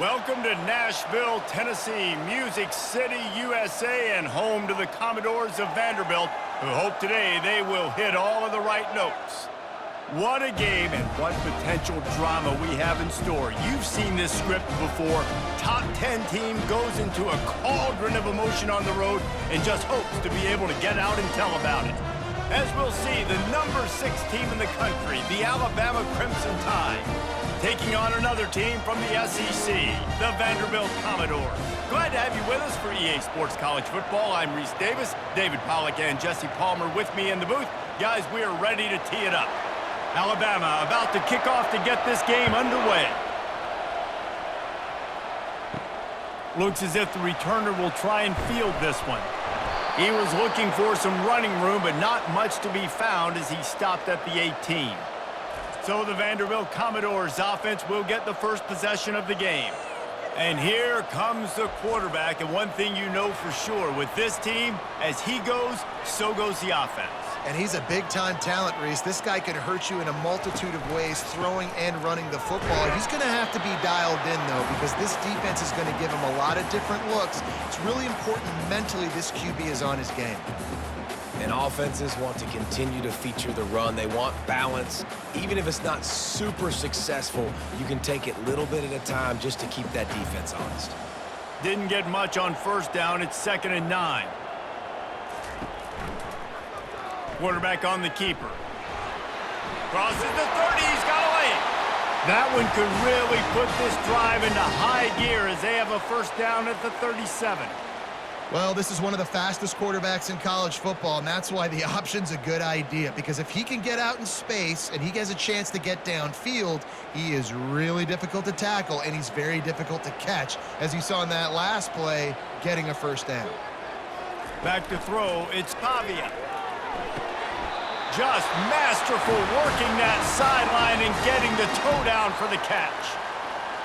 Welcome to Nashville, Tennessee, Music City, USA, and home to the Commodores of Vanderbilt, who hope today they will hit all of the right notes. What a game and what potential drama we have in store. You've seen this script before. Top 10 team goes into a cauldron of emotion on the road and just hopes to be able to get out and tell about it. As we'll see, the number 6 team in the country, the Alabama Crimson Tide, taking on another team from the SEC, the Vanderbilt Commodores. Glad to have you with us for EA Sports College Football. I'm Reese Davis, David Pollack and Jesse Palmer with me in the booth. Guys, we are ready to tee it up. Alabama about to kick off to get this game underway. Looks as if the returner will try and field this one. He was looking for some running room, but not much to be found as he stopped at the 18. So the Vanderbilt Commodores offense will get the first possession of the game. And here comes the quarterback, and one thing you know for sure, with this team, as he goes, so goes the offense. And he's a big-time talent, Reese. This guy can hurt you in a multitude of ways, throwing and running the football. He's going to have to be dialed in, though, because this defense is going to give him a lot of different looks. It's really important mentally this QB is on his game. And offenses want to continue to feature the run. They want balance. Even if it's not super successful, you can take it little bit at a time just to keep that defense honest. Didn't get much on first down. It's 2nd and 9. Quarterback on the keeper. Crosses the 30. He's got away. That one could really put this drive into high gear as they have a first down at the 37. Well, this is one of the fastest quarterbacks in college football, and that's why the option's a good idea, because if he can get out in space and he has a chance to get downfield, he is really difficult to tackle, and he's very difficult to catch, as you saw in that last play, getting a first down. Back to throw, it's Pavia. Just masterful working that sideline and getting the toe down for the catch.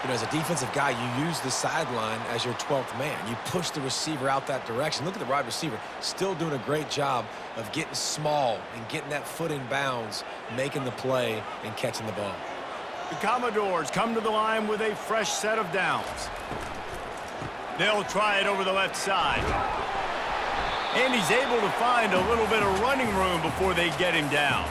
You know, as a defensive guy, you use the sideline as your 12th man. You push the receiver out that direction. Look at the wide receiver, still doing a great job of getting small and getting that foot in bounds, making the play and catching the ball. The Commodores come to the line with a fresh set of downs. They'll try it over the left side. And he's able to find a little bit of running room before they get him down.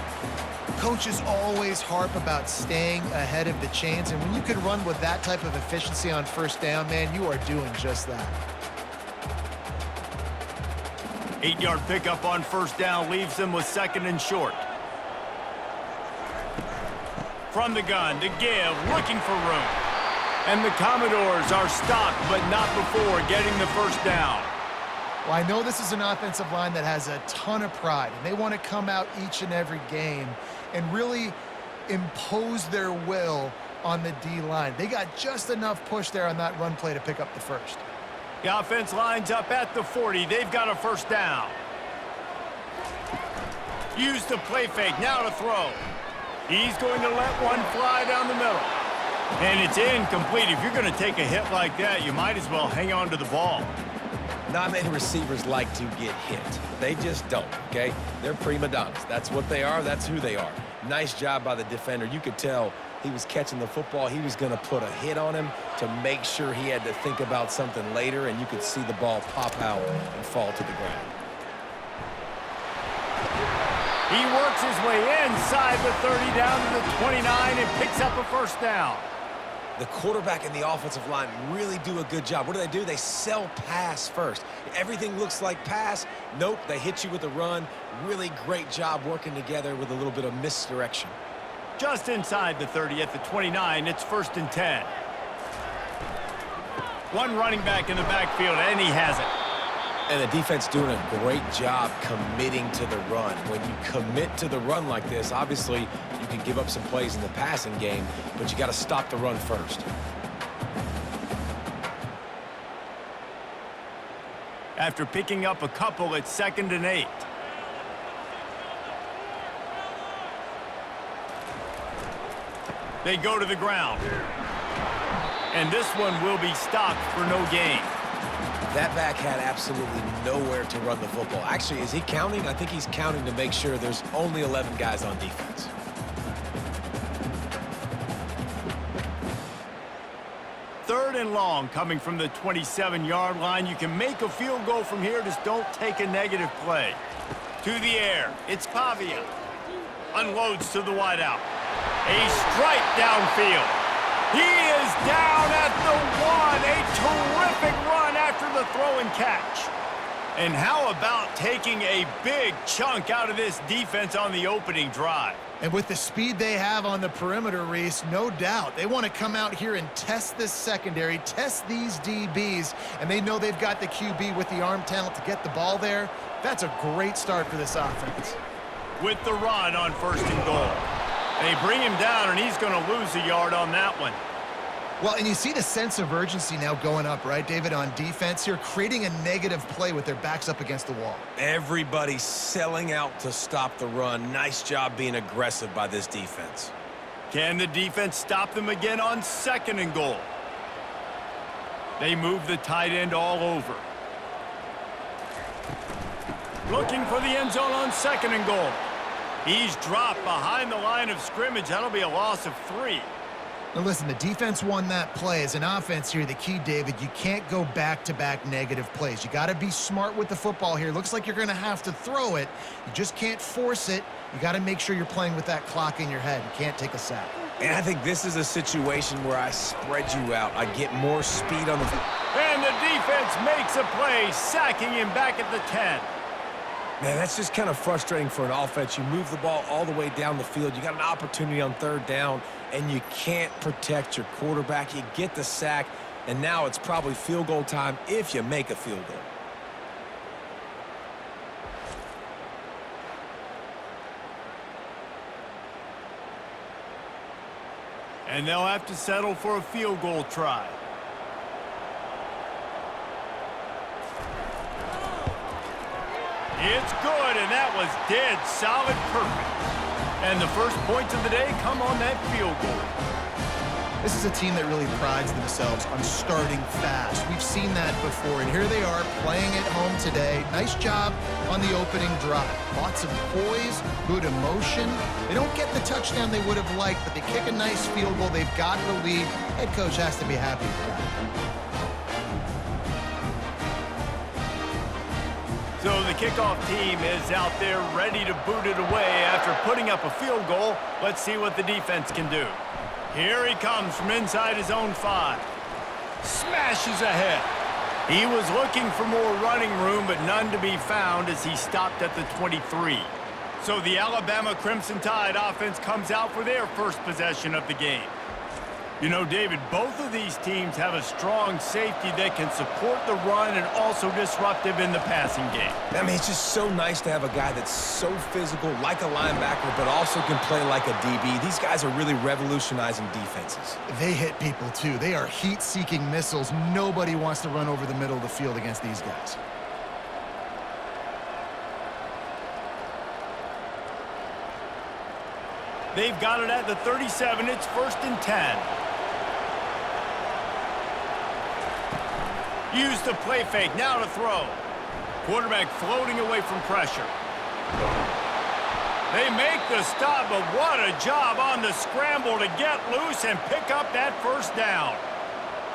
Coaches always harp about staying ahead of the chains, and when you can run with that type of efficiency on first down, man, you are doing just that. 8-yard pickup on first down leaves them with 2nd and short. From the gun to give, looking for room. And the Commodores are stopped, but not before getting the first down. Well, I know this is an offensive line that has a ton of pride, and they want to come out each and every game and really impose their will on the D-line. They got just enough push there on that run play to pick up the first. The offense lines up at the 40. They've got a first down. Use the play fake, now to throw. He's going to let one fly down the middle. And it's incomplete. If you're going to take a hit like that, you might as well hang on to the ball. Not many receivers like to get hit. They just don't, okay? They're prima donnas. That's what they are. That's who they are. Nice job by the defender. You could tell he was catching the football. He was going to put a hit on him to make sure he had to think about something later, and you could see the ball pop out and fall to the ground. He works his way inside the 30 down to the 29 and picks up a first down. The quarterback and the offensive line really do a good job. What do? They sell pass first. Everything looks like pass. Nope, they hit you with a run. Really great job working together with a little bit of misdirection. Just inside the 30 at the 29, it's 1st and 10. One running back in the backfield, and he has it. And the defense doing a great job committing to the run. When you commit to the run like this, obviously you can give up some plays in the passing game, but you got to stop the run first. After picking up a couple, it's 2nd and 8. They go to the ground. And this one will be stopped for no gain. That back had absolutely nowhere to run the football. Actually, is he counting? I think he's counting to make sure there's only 11 guys on defense. 3rd and long coming from the 27-yard line. You can make a field goal from here, just don't take a negative play. To the air, it's Pavia. Unloads to the wideout. A strike downfield. He is down at the 1. A terrific run after the throw and catch. And how about taking a big chunk out of this defense on the opening drive? And with the speed they have on the perimeter, Reese, no doubt they want to come out here and test this secondary, test these DBs, and they know they've got the QB with the arm talent to get the ball there. That's a great start for this offense. With the run on 1st and goal. They bring him down, and he's going to lose a yard on that one. Well, and you see the sense of urgency now going up, right, David, on defense here, creating a negative play with their backs up against the wall. Everybody's selling out to stop the run. Nice job being aggressive by this defense. Can the defense stop them again on 2nd and goal? They move the tight end all over. Looking for the end zone on 2nd and goal. He's dropped behind the line of scrimmage. That'll be a loss of 3. Now listen, the defense won that play. As an offense here, the key, David, you can't go back-to-back negative plays. You got to be smart with the football here. Looks like you're going to have to throw it. You just can't force it. You got to make sure you're playing with that clock in your head. You can't take a sack. And I think this is a situation where I spread you out. I get more speed on the... And the defense makes a play, sacking him back at the 10. Man, that's just kind of frustrating for an offense. You move the ball all the way down the field. You got an opportunity on 3rd down, and you can't protect your quarterback. You get the sack, and now it's probably field goal time if you make a field goal. And they'll have to settle for a field goal try. It's good, and that was dead solid perfect. And the first points of the day come on that field goal. This is a team that really prides themselves on starting fast. We've seen that before, and here they are playing at home today. Nice job on the opening drive. Lots of poise, good emotion. They don't get the touchdown they would have liked, but they kick a nice field goal. They've got the lead. Head coach has to be happy with that. So the kickoff team is out there ready to boot it away after putting up a field goal. Let's see what the defense can do. Here he comes from inside his own 5. Smashes ahead. He was looking for more running room, but none to be found as he stopped at the 23. So the Alabama Crimson Tide offense comes out for their first possession of the game. You know, David, both of these teams have a strong safety that can support the run and also disruptive in the passing game. I mean, it's just so nice to have a guy that's so physical, like a linebacker, but also can play like a DB. These guys are really revolutionizing defenses. They hit people, too. They are heat-seeking missiles. Nobody wants to run over the middle of the field against these guys. They've got it at the 37. It's 1st and 10. Use the play fake. Now to throw. Quarterback floating away from pressure. They make the stop, but what a job on the scramble to get loose and pick up that 1st down.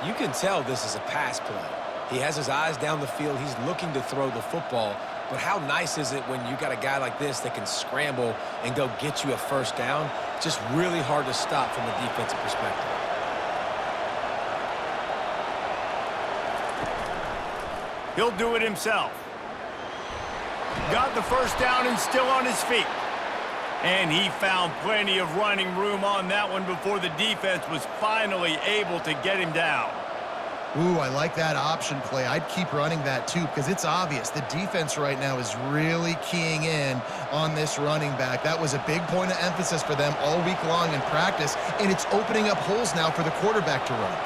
You can tell this is a pass play. He has his eyes down the field. He's looking to throw the football. But how nice is it when you got a guy like this that can scramble and go get you a 1st down? Just really hard to stop from a defensive perspective. He'll do it himself. Got the 1st down and still on his feet. And he found plenty of running room on that one before the defense was finally able to get him down. Ooh, I like that option play. I'd keep running that, too, because it's obvious. The defense right now is really keying in on this running back. That was a big point of emphasis for them all week long in practice, and it's opening up holes now for the quarterback to run.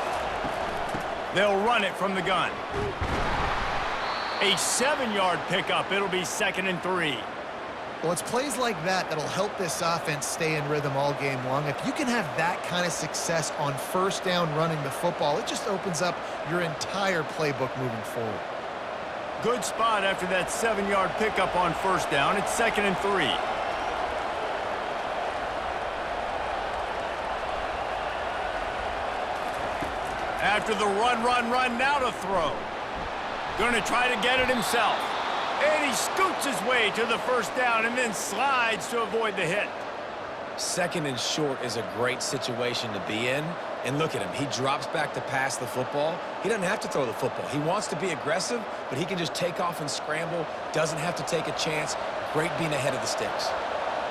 They'll run it from the gun. A 7-yard pickup. It'll be 2nd and 3. Well, it's plays like that that'll help this offense stay in rhythm all game long. If you can have that kind of success on 1st down running the football, it just opens up your entire playbook moving forward. Good spot after that 7-yard pickup on 1st down. It's 2nd and 3. After the run, now to throw. Going to try to get it himself. And he scoots his way to the first down and then slides to avoid the hit. Second and short is a great situation to be in. And look at him. He drops back to pass the football. He doesn't have to throw the football. He wants to be aggressive, but he can just take off and scramble. Doesn't have to take a chance. Great being ahead of the sticks.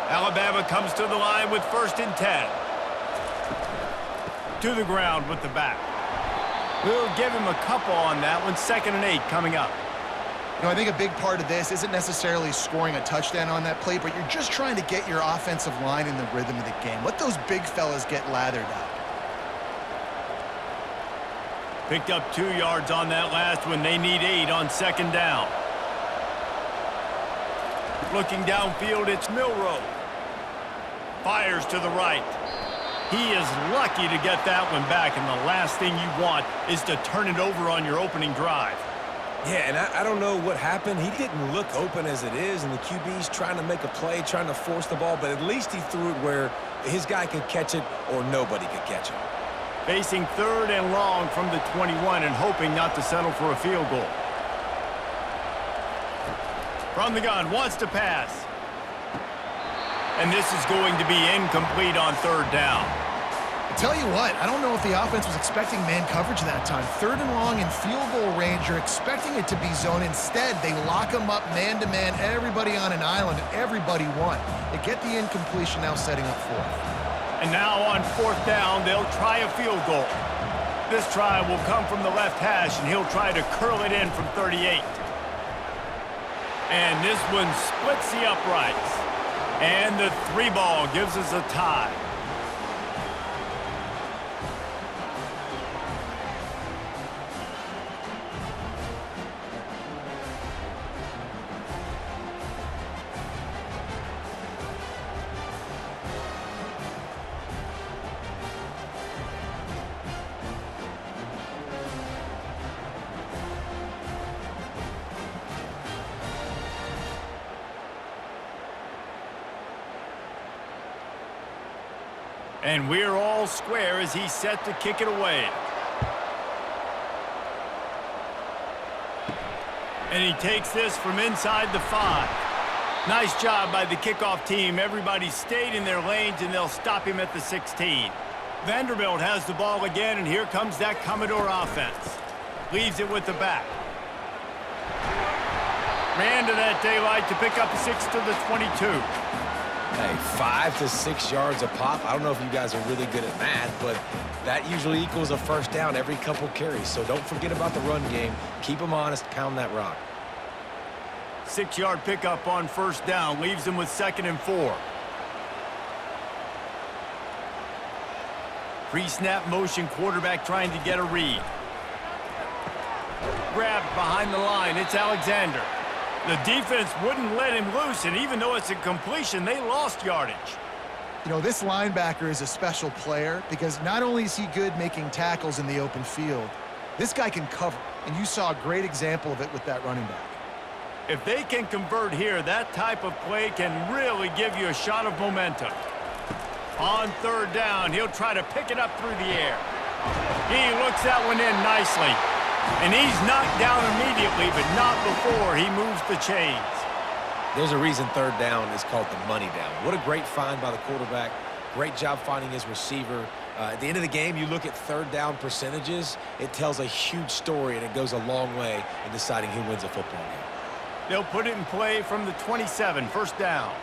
Alabama comes to the line with 1st and 10. To the ground with the back. We'll give him a couple on that one. 2nd and 8 coming up. You know, I think a big part of this isn't necessarily scoring a touchdown on that play, but you're just trying to get your offensive line in the rhythm of the game. Let those big fellas get lathered up. Picked up 2 yards on that last one. They need 8 on 2nd down. Looking downfield, it's Milroe. Fires to the right. He is lucky to get that one back, and the last thing you want is to turn it over on your opening drive. Yeah, and I don't know what happened. He didn't look open as it is, and the QB's trying to make a play, trying to force the ball, but at least he threw it where his guy could catch it or nobody could catch it. Facing 3rd and long from the 21 and hoping not to settle for a field goal. From the gun, wants to pass. And this is going to be incomplete on 3rd down. I tell you what, I don't know if the offense was expecting man coverage that time. 3rd and long in field goal range, you're expecting it to be zone. Instead, they lock them up man-to-man, everybody on an island, and everybody won. They get the incompletion, now setting up 4th. And now on 4th down, they'll try a field goal. This try will come from the left hash, and he'll try to curl it in from 38. And this one splits the uprights. And the 3 ball gives us a tie. And we're all square as he's set to kick it away. And he takes this from inside the 5. Nice job by the kickoff team. Everybody stayed in their lanes, and they'll stop him at the 16. Vanderbilt has the ball again, and here comes that Commodore offense. Leaves it with the back. Ran to that daylight to pick up 6 to the 22. Hey, 5 to 6 yards a pop. I don't know if you guys are really good at math, but that usually equals a 1st down every couple carries. So don't forget about the run game. Keep them honest. Pound that rock. 6-yard pickup on 1st down. Leaves them with 2nd and 4. Pre-snap motion, quarterback trying to get a read. Grabbed behind the line. It's Alexander. The defense wouldn't let him loose, and even though it's a completion, they lost yardage. You know, this linebacker is a special player because not only is he good making tackles in the open field, this guy can cover, and you saw a great example of it with that running back. If they can convert here, that type of play can really give you a shot of momentum. On 3rd down, he'll try to pick it up through the air. He looks that one in nicely. And he's knocked down immediately, but not before he moves the chains. There's a reason 3rd down is called the money down. What a great find by the quarterback. Great job finding his receiver. At the end of the game, you look at 3rd down percentages. It tells a huge story, and it goes a long way in deciding who wins a football game. They'll put it in play from the 27, 1st down.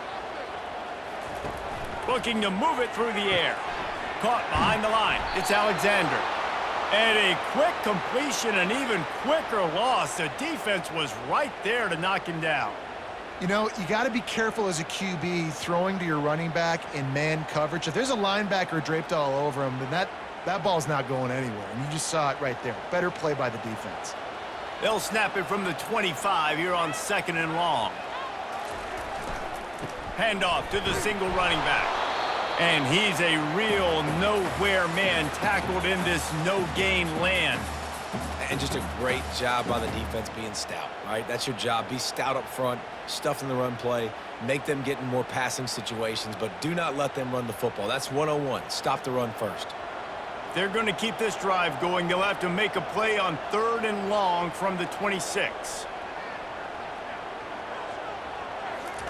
Looking to move it through the air. Caught behind the line. It's Alexander. And a quick completion, an even quicker loss. The defense was right there to knock him down. You know, you got to be careful as a QB throwing to your running back in man coverage. If there's a linebacker draped all over him, then that ball's not going anywhere. And you just saw it right there. Better play by the defense. They'll snap it from the 25 here on 2nd and long. Handoff to the single running back. And he's a real nowhere man tackled in this no-gain land. And just a great job by the defense being stout, right? That's your job. Be stout up front, stuff in the run play, make them get in more passing situations, but do not let them run the football. That's 101. Stop the run first. they're going to keep this drive going, they'll have to make a play on 3rd and long from the 26.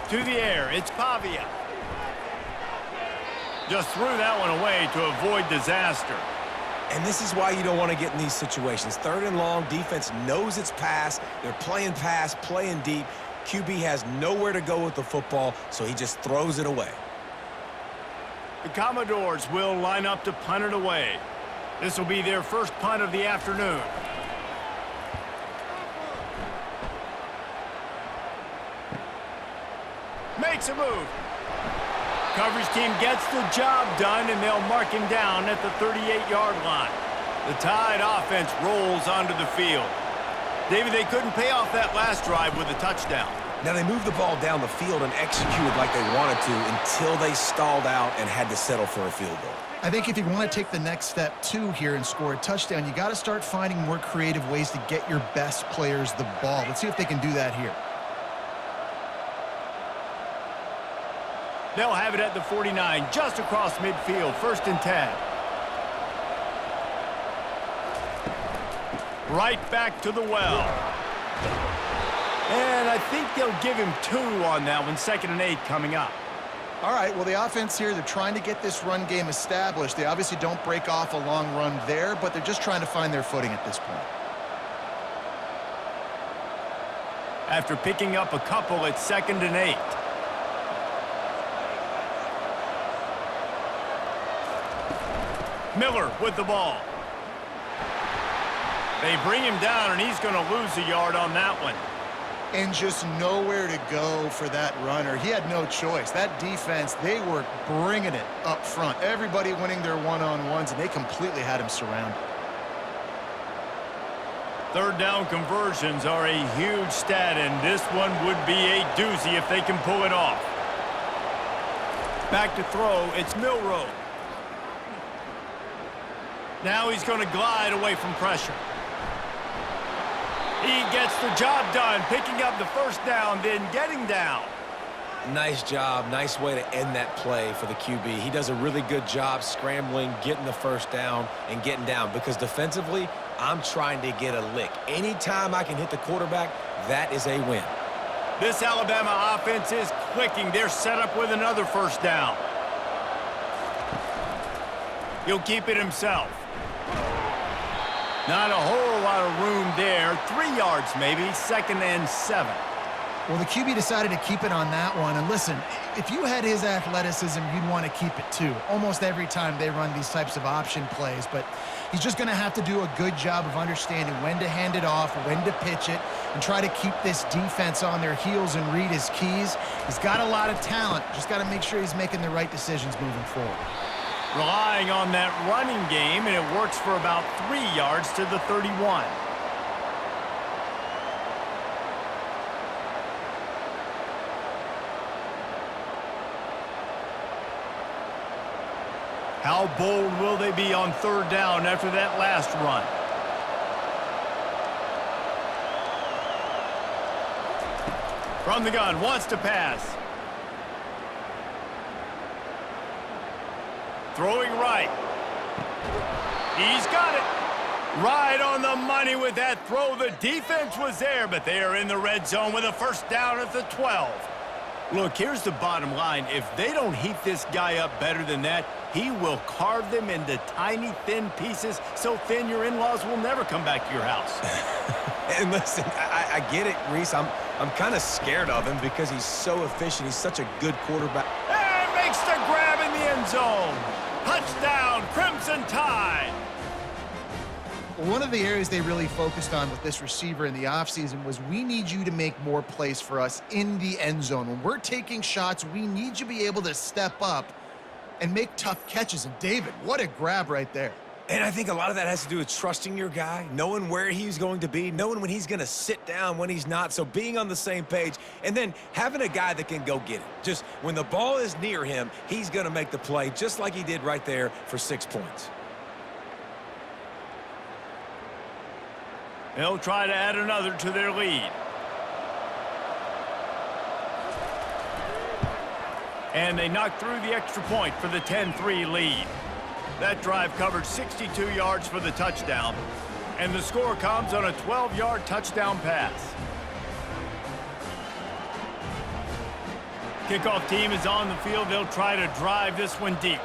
To the air, it's Pavia. Just threw that one away to avoid disaster. And this is why you don't want to get in these situations. 3rd and long, defense knows it's pass. They're playing pass, playing deep. QB has nowhere to go with the football, so he just throws it away. The Commodores will line up to punt it away. This will be their first punt of the afternoon. Makes a move. Coverage team gets the job done, and they'll mark him down at the 38-yard line. The Tide offense rolls onto the field. David, they couldn't pay off that last drive with a touchdown. Now, they moved the ball down the field and executed like they wanted to until they stalled out and had to settle for a field goal. I think if you want to take the next step, too, here and score a touchdown, you got to start finding more creative ways to get your best players the ball. Let's see if they can do that here. They'll have it at the 49, just across midfield, 1st and 10. Right back to the well. And I think they'll give him 2 on that one, 2nd and 8 coming up. All right, well, the offense here, they're trying to get this run game established. They obviously don't break off a long run there, but they're just trying to find their footing at this point. After picking up a couple, it's 2nd and 8. Miller with the ball. They bring him down, and he's going to lose a yard on that one. And just nowhere to go for that runner. He had no choice. That defense, they were bringing it up front. Everybody winning their one-on-ones, and they completely had him surrounded. 3rd down conversions are a huge stat, and this one would be a doozy if they can pull it off. Back to throw, it's Milroe. Now he's going to glide away from pressure. He gets the job done, picking up the 1st down, then getting down. Nice job. Nice way to end that play for the QB. He does a really good job scrambling, getting the 1st down, and getting down. Because defensively, I'm trying to get a lick. Anytime I can hit the quarterback, that is a win. This Alabama offense is clicking. They're set up with another 1st down. He'll keep it himself. Not a whole lot of room there. 3 yards maybe, 2nd and 7. Well, the QB decided to keep it on that one. And listen, if you had his athleticism, you'd want to keep it too. Almost every time they run these types of option plays. But he's just going to have to do a good job of understanding when to hand it off, when to pitch it, and try to keep this defense on their heels and read his keys. He's got a lot of talent. Just got to make sure he's making the right decisions moving forward. Relying on that running game, and it works for about 3 yards to the 31. How bold will they be on 3rd down after that last run? From the gun, wants to pass. Throwing right. He's got it. Right on the money with that throw. The defense was there, but they are in the red zone with a 1st down at the 12. Look, here's the bottom line. If they don't heat this guy up better than that, he will carve them into tiny, thin pieces, so thin your in-laws will never come back to your house. And listen, I get it, Reese. I'm kind of scared of him because he's so efficient. He's such a good quarterback. And makes the grab in the end zone. Touchdown, Crimson Tide. One of the areas they really focused on with this receiver in the offseason was we need you to make more plays for us in the end zone. When we're taking shots, we need you to be able to step up and make tough catches. And David, what a grab right there. And I think a lot of that has to do with trusting your guy, knowing where he's going to be, knowing when he's going to sit down, when he's not. So being on the same page, and then having a guy that can go get it. Just when the ball is near him, he's going to make the play just like he did right there for 6 points. They'll try to add another to their lead. And they knock through the extra point for the 10-3 lead. That drive covered 62 yards for the touchdown, and the score comes on a 12-yard touchdown pass. Kickoff team is on the field. They'll try to drive this one deep.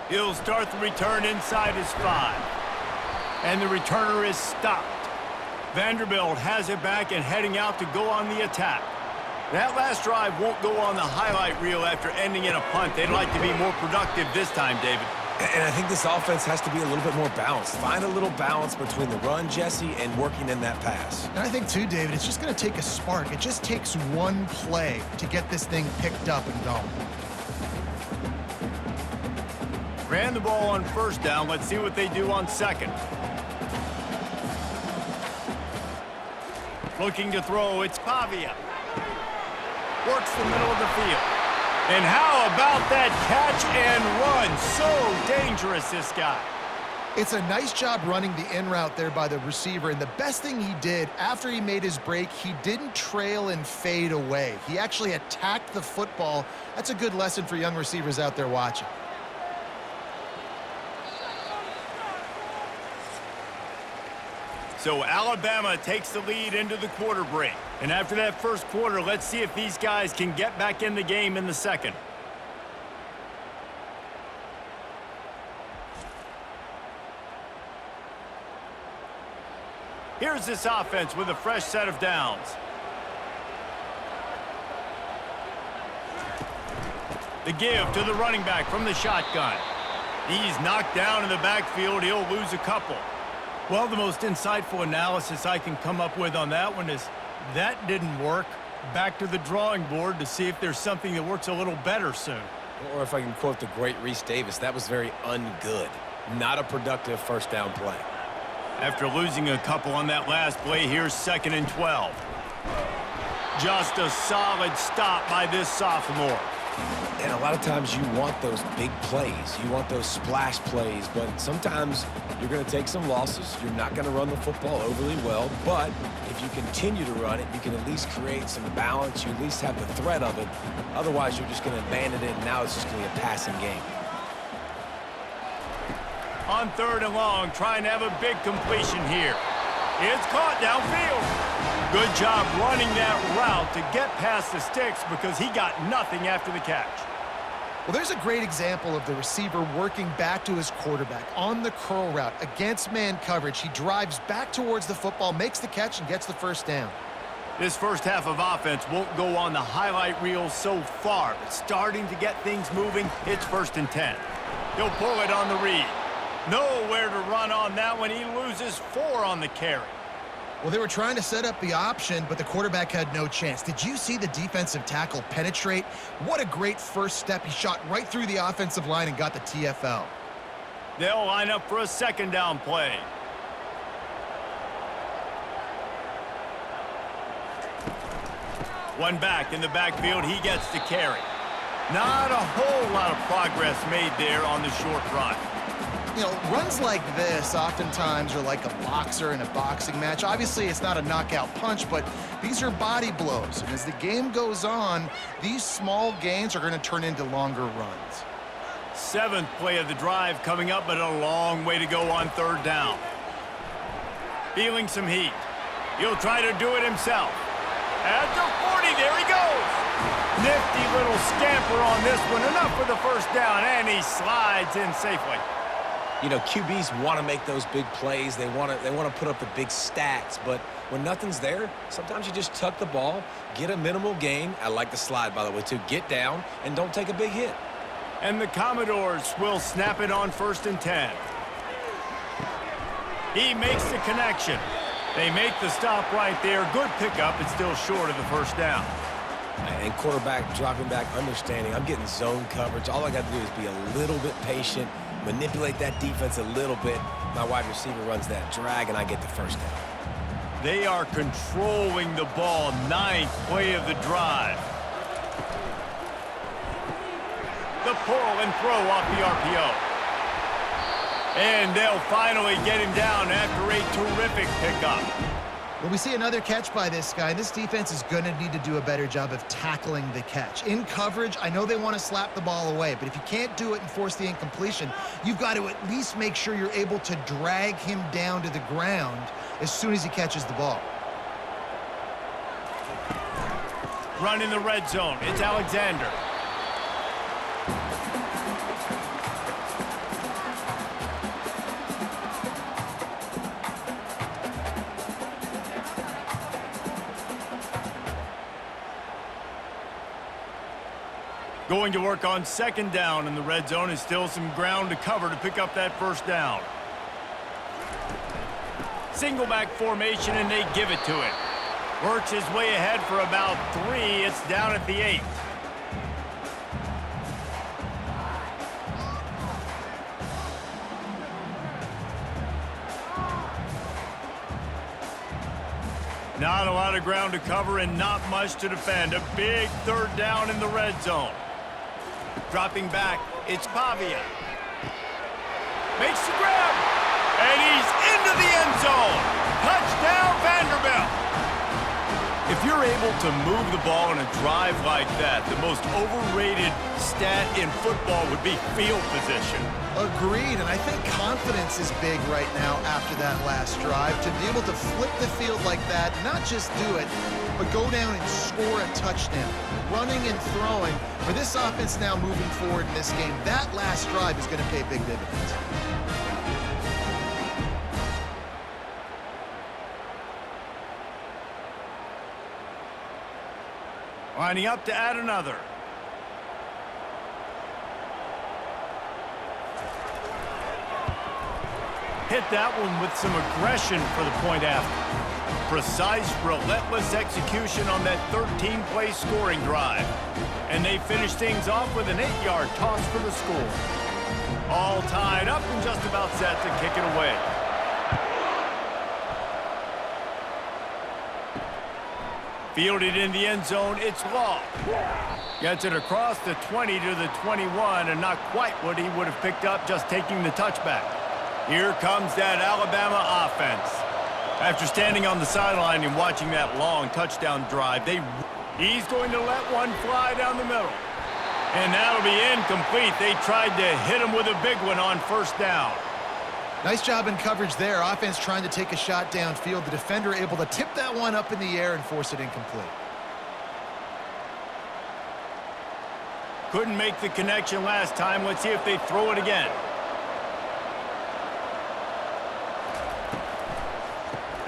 He'll start the return inside his 5. And the returner is stopped. Vanderbilt has it back and heading out to go on the attack. That last drive won't go on the highlight reel after ending in a punt. They'd like to be more productive this time, David. And I think this offense has to be a little bit more balanced. Find a little balance between the run, Jesse, and working in that pass. And I think, too, David, it's just going to take a spark. It just takes one play to get this thing picked up and going. Ran the ball on first down. Let's see what they do on second. Looking to throw, it's Pavia. Works the middle of the field. And how about that catch and run? So dangerous, this guy. It's a nice job running the in route there by the receiver, and the best thing he did after he made his break, he didn't trail and fade away. He actually attacked the football. That's a good lesson for young receivers out there watching. So Alabama takes the lead into the quarter break. And after that first quarter, let's see if these guys can get back in the game in the second. Here's this offense with a fresh set of downs. The give to the running back from the shotgun. He's knocked down in the backfield. He'll lose a couple. Well, the most insightful analysis I can come up with on that one is that didn't work. Back to the drawing board to see if there's something that works a little better soon. Or if I can quote the great Reese Davis, that was very ungood. Not a productive first down play. After losing a couple on that last play, here's 2nd and 12. Just a solid stop by this sophomore. And a lot of times you want those big plays. You want those splash plays, but sometimes you're going to take some losses. You're not going to run the football overly well, but if you continue to run it, you can at least create some balance. You at least have the threat of it. Otherwise, you're just going to abandon it, and now it's just going to be a passing game. On 3rd and long, trying to have a big completion here. It's caught downfield. Good job running that route to get past the sticks because he got nothing after the catch. Well, there's a great example of the receiver working back to his quarterback on the curl route against man coverage. He drives back towards the football, makes the catch, and gets the first down. This first half of offense won't go on the highlight reel so far, but starting to get things moving, it's 1st and 10. He'll pull it on the read. Nowhere to run on that one. He loses 4 on the carry. Well, they were trying to set up the option, but the quarterback had no chance. Did you see the defensive tackle penetrate? What a great first step. He shot right through the offensive line and got the TFL. They'll line up for a 2nd down play. One back in the backfield. He gets the carry. Not a whole lot of progress made there on the short run. You know, runs like this oftentimes are like a boxer in a boxing match. Obviously, it's not a knockout punch, but these are body blows. And as the game goes on, these small gains are going to turn into longer runs. 7th play of the drive coming up, but a long way to go on 3rd down. Feeling some heat. He'll try to do it himself. At the 40, there he goes. Nifty little scamper on this one. Enough for the first down, and he slides in safely. You know, QBs want to make those big plays. They want to put up the big stats. But when nothing's there, sometimes you just tuck the ball, get a minimal gain. I like the slide, by the way, too. Get down and don't take a big hit. And the Commodores will snap it on 1st and 10. He makes the connection. They make the stop right there. Good pickup. It's still short of the first down. And quarterback dropping back, understanding. I'm getting zone coverage. All I got to do is be a little bit patient, manipulate that defense a little bit. My wide receiver runs that drag, and I get the first down. They are controlling the ball. 9th play of the drive. The pull and throw off the RPO. And they'll finally get him down after a terrific pickup. Well, we see another catch by this guy. This defense is going to need to do a better job of tackling the catch. In coverage, I know they want to slap the ball away, but if you can't do it and force the incompletion, you've got to at least make sure you're able to drag him down to the ground as soon as he catches the ball. Run in the red zone. It's Alexander. Going to work on second down in the red zone. Is still some ground to cover to pick up that first down. Single back formation, and they give it to it. Works his way ahead for about 3. It's down at the 8. Not a lot of ground to cover and not much to defend. A big third down in the red zone. Dropping back, it's Pavia. Makes the grab, and he's into the end zone. Touchdown, Vanderbilt. If you're able to move the ball in a drive like that, the most overrated stat in football would be field position. Agreed, and I think confidence is big right now after that last drive. To be able to flip the field like that, not just do it, but go down and score a touchdown. Running and throwing, for this offense now moving forward in this game, that last drive is going to pay big dividends. Lining up to add another. Hit that one with some aggression for the point after. Precise, relentless execution on that 13-play scoring drive. And they finish things off with an 8-yard toss for the score. All tied up and just about set to kick it away. Fielded in the end zone, it's Law. Gets it across the 20 to the 21, and not quite what he would have picked up just taking the touchback. Here comes that Alabama offense. After standing on the sideline and watching that long touchdown drive, he's going to let one fly down the middle. And that'll be incomplete. They tried to hit him with a big one on first down. Nice job in coverage there. Offense trying to take a shot downfield. The defender able to tip that one up in the air and force it incomplete. Couldn't make the connection last time. Let's see if they throw it again.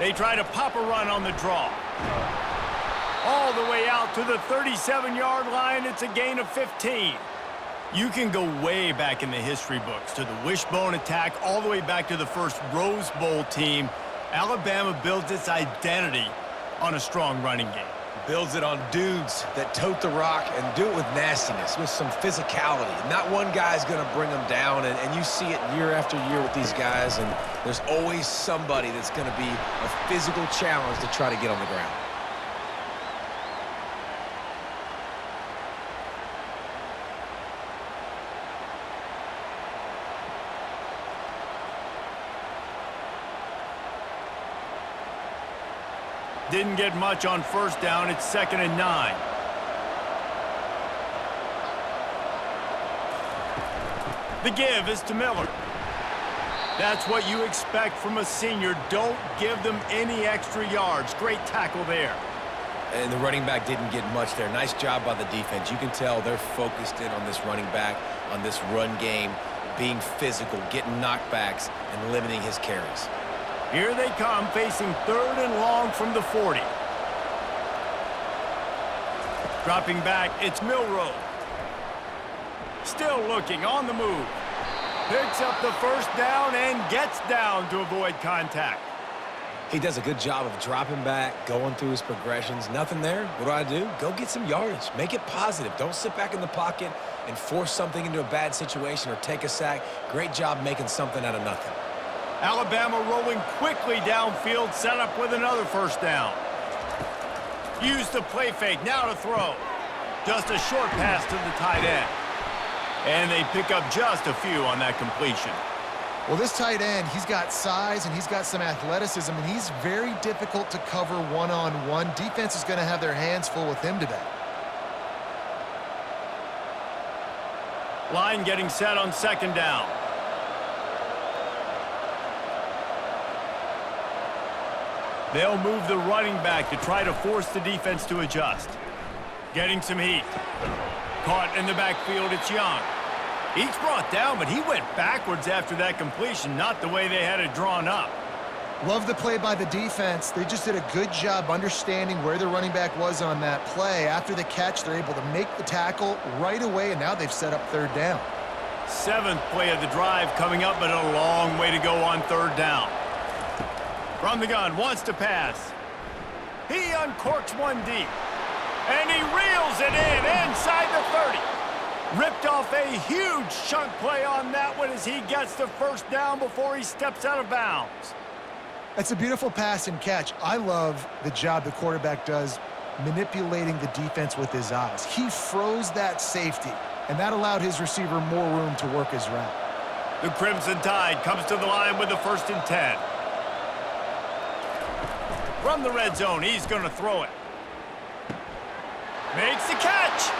They try to pop a run on the draw. All the way out to the 37-yard line. It's a gain of 15. You can go way back in the history books to the wishbone attack, all the way back to the first Rose Bowl team. Alabama builds its identity on a strong running game. Builds it on dudes that tote the rock and do it with nastiness, with some physicality. Not one guy's going to bring them down, and you see it year after year with these guys, and there's always somebody that's going to be a physical challenge to try to get on the ground. Didn't get much on first down. It's 2nd and 9. The give is to Miller. That's what you expect from a senior. Don't give them any extra yards. Great tackle there. And the running back didn't get much there. Nice job by the defense. You can tell they're focused in on this running back, on this run game, being physical, getting knockbacks, and limiting his carries. Here they come, facing 3rd and long from the 40. Dropping back, it's Milroe. Still looking, on the move. Picks up the first down and gets down to avoid contact. He does a good job of dropping back, going through his progressions. Nothing there. What do? Go get some yardage. Make it positive. Don't sit back in the pocket and force something into a bad situation or take a sack. Great job making something out of nothing. Alabama rolling quickly downfield, set up with another first down. Use the play fake, now to throw. Just a short pass to the tight end. And they pick up just a few on that completion. Well, this tight end, he's got size and he's got some athleticism, and he's very difficult to cover one-on-one. Defense is going to have their hands full with him today. Line getting set on second down. They'll move the running back to try to force the defense to adjust. Getting some heat. Caught in the backfield, it's Young. He's brought down, but he went backwards after that completion, not the way they had it drawn up. Love the play by the defense. They just did a good job understanding where the running back was on that play. After the catch, they're able to make the tackle right away, and now they've set up third down. 7th play of the drive coming up, but a long way to go on third down. From the gun, wants to pass. He uncorks one deep. And he reels it in inside the 30. Ripped off a huge chunk play on that one as he gets the first down before he steps out of bounds. That's a beautiful pass and catch. I love the job the quarterback does manipulating the defense with his eyes. He froze that safety, and that allowed his receiver more room to work his route. The Crimson Tide comes to the line with the 1st and 10. From the red zone, he's going to throw it. Makes the catch,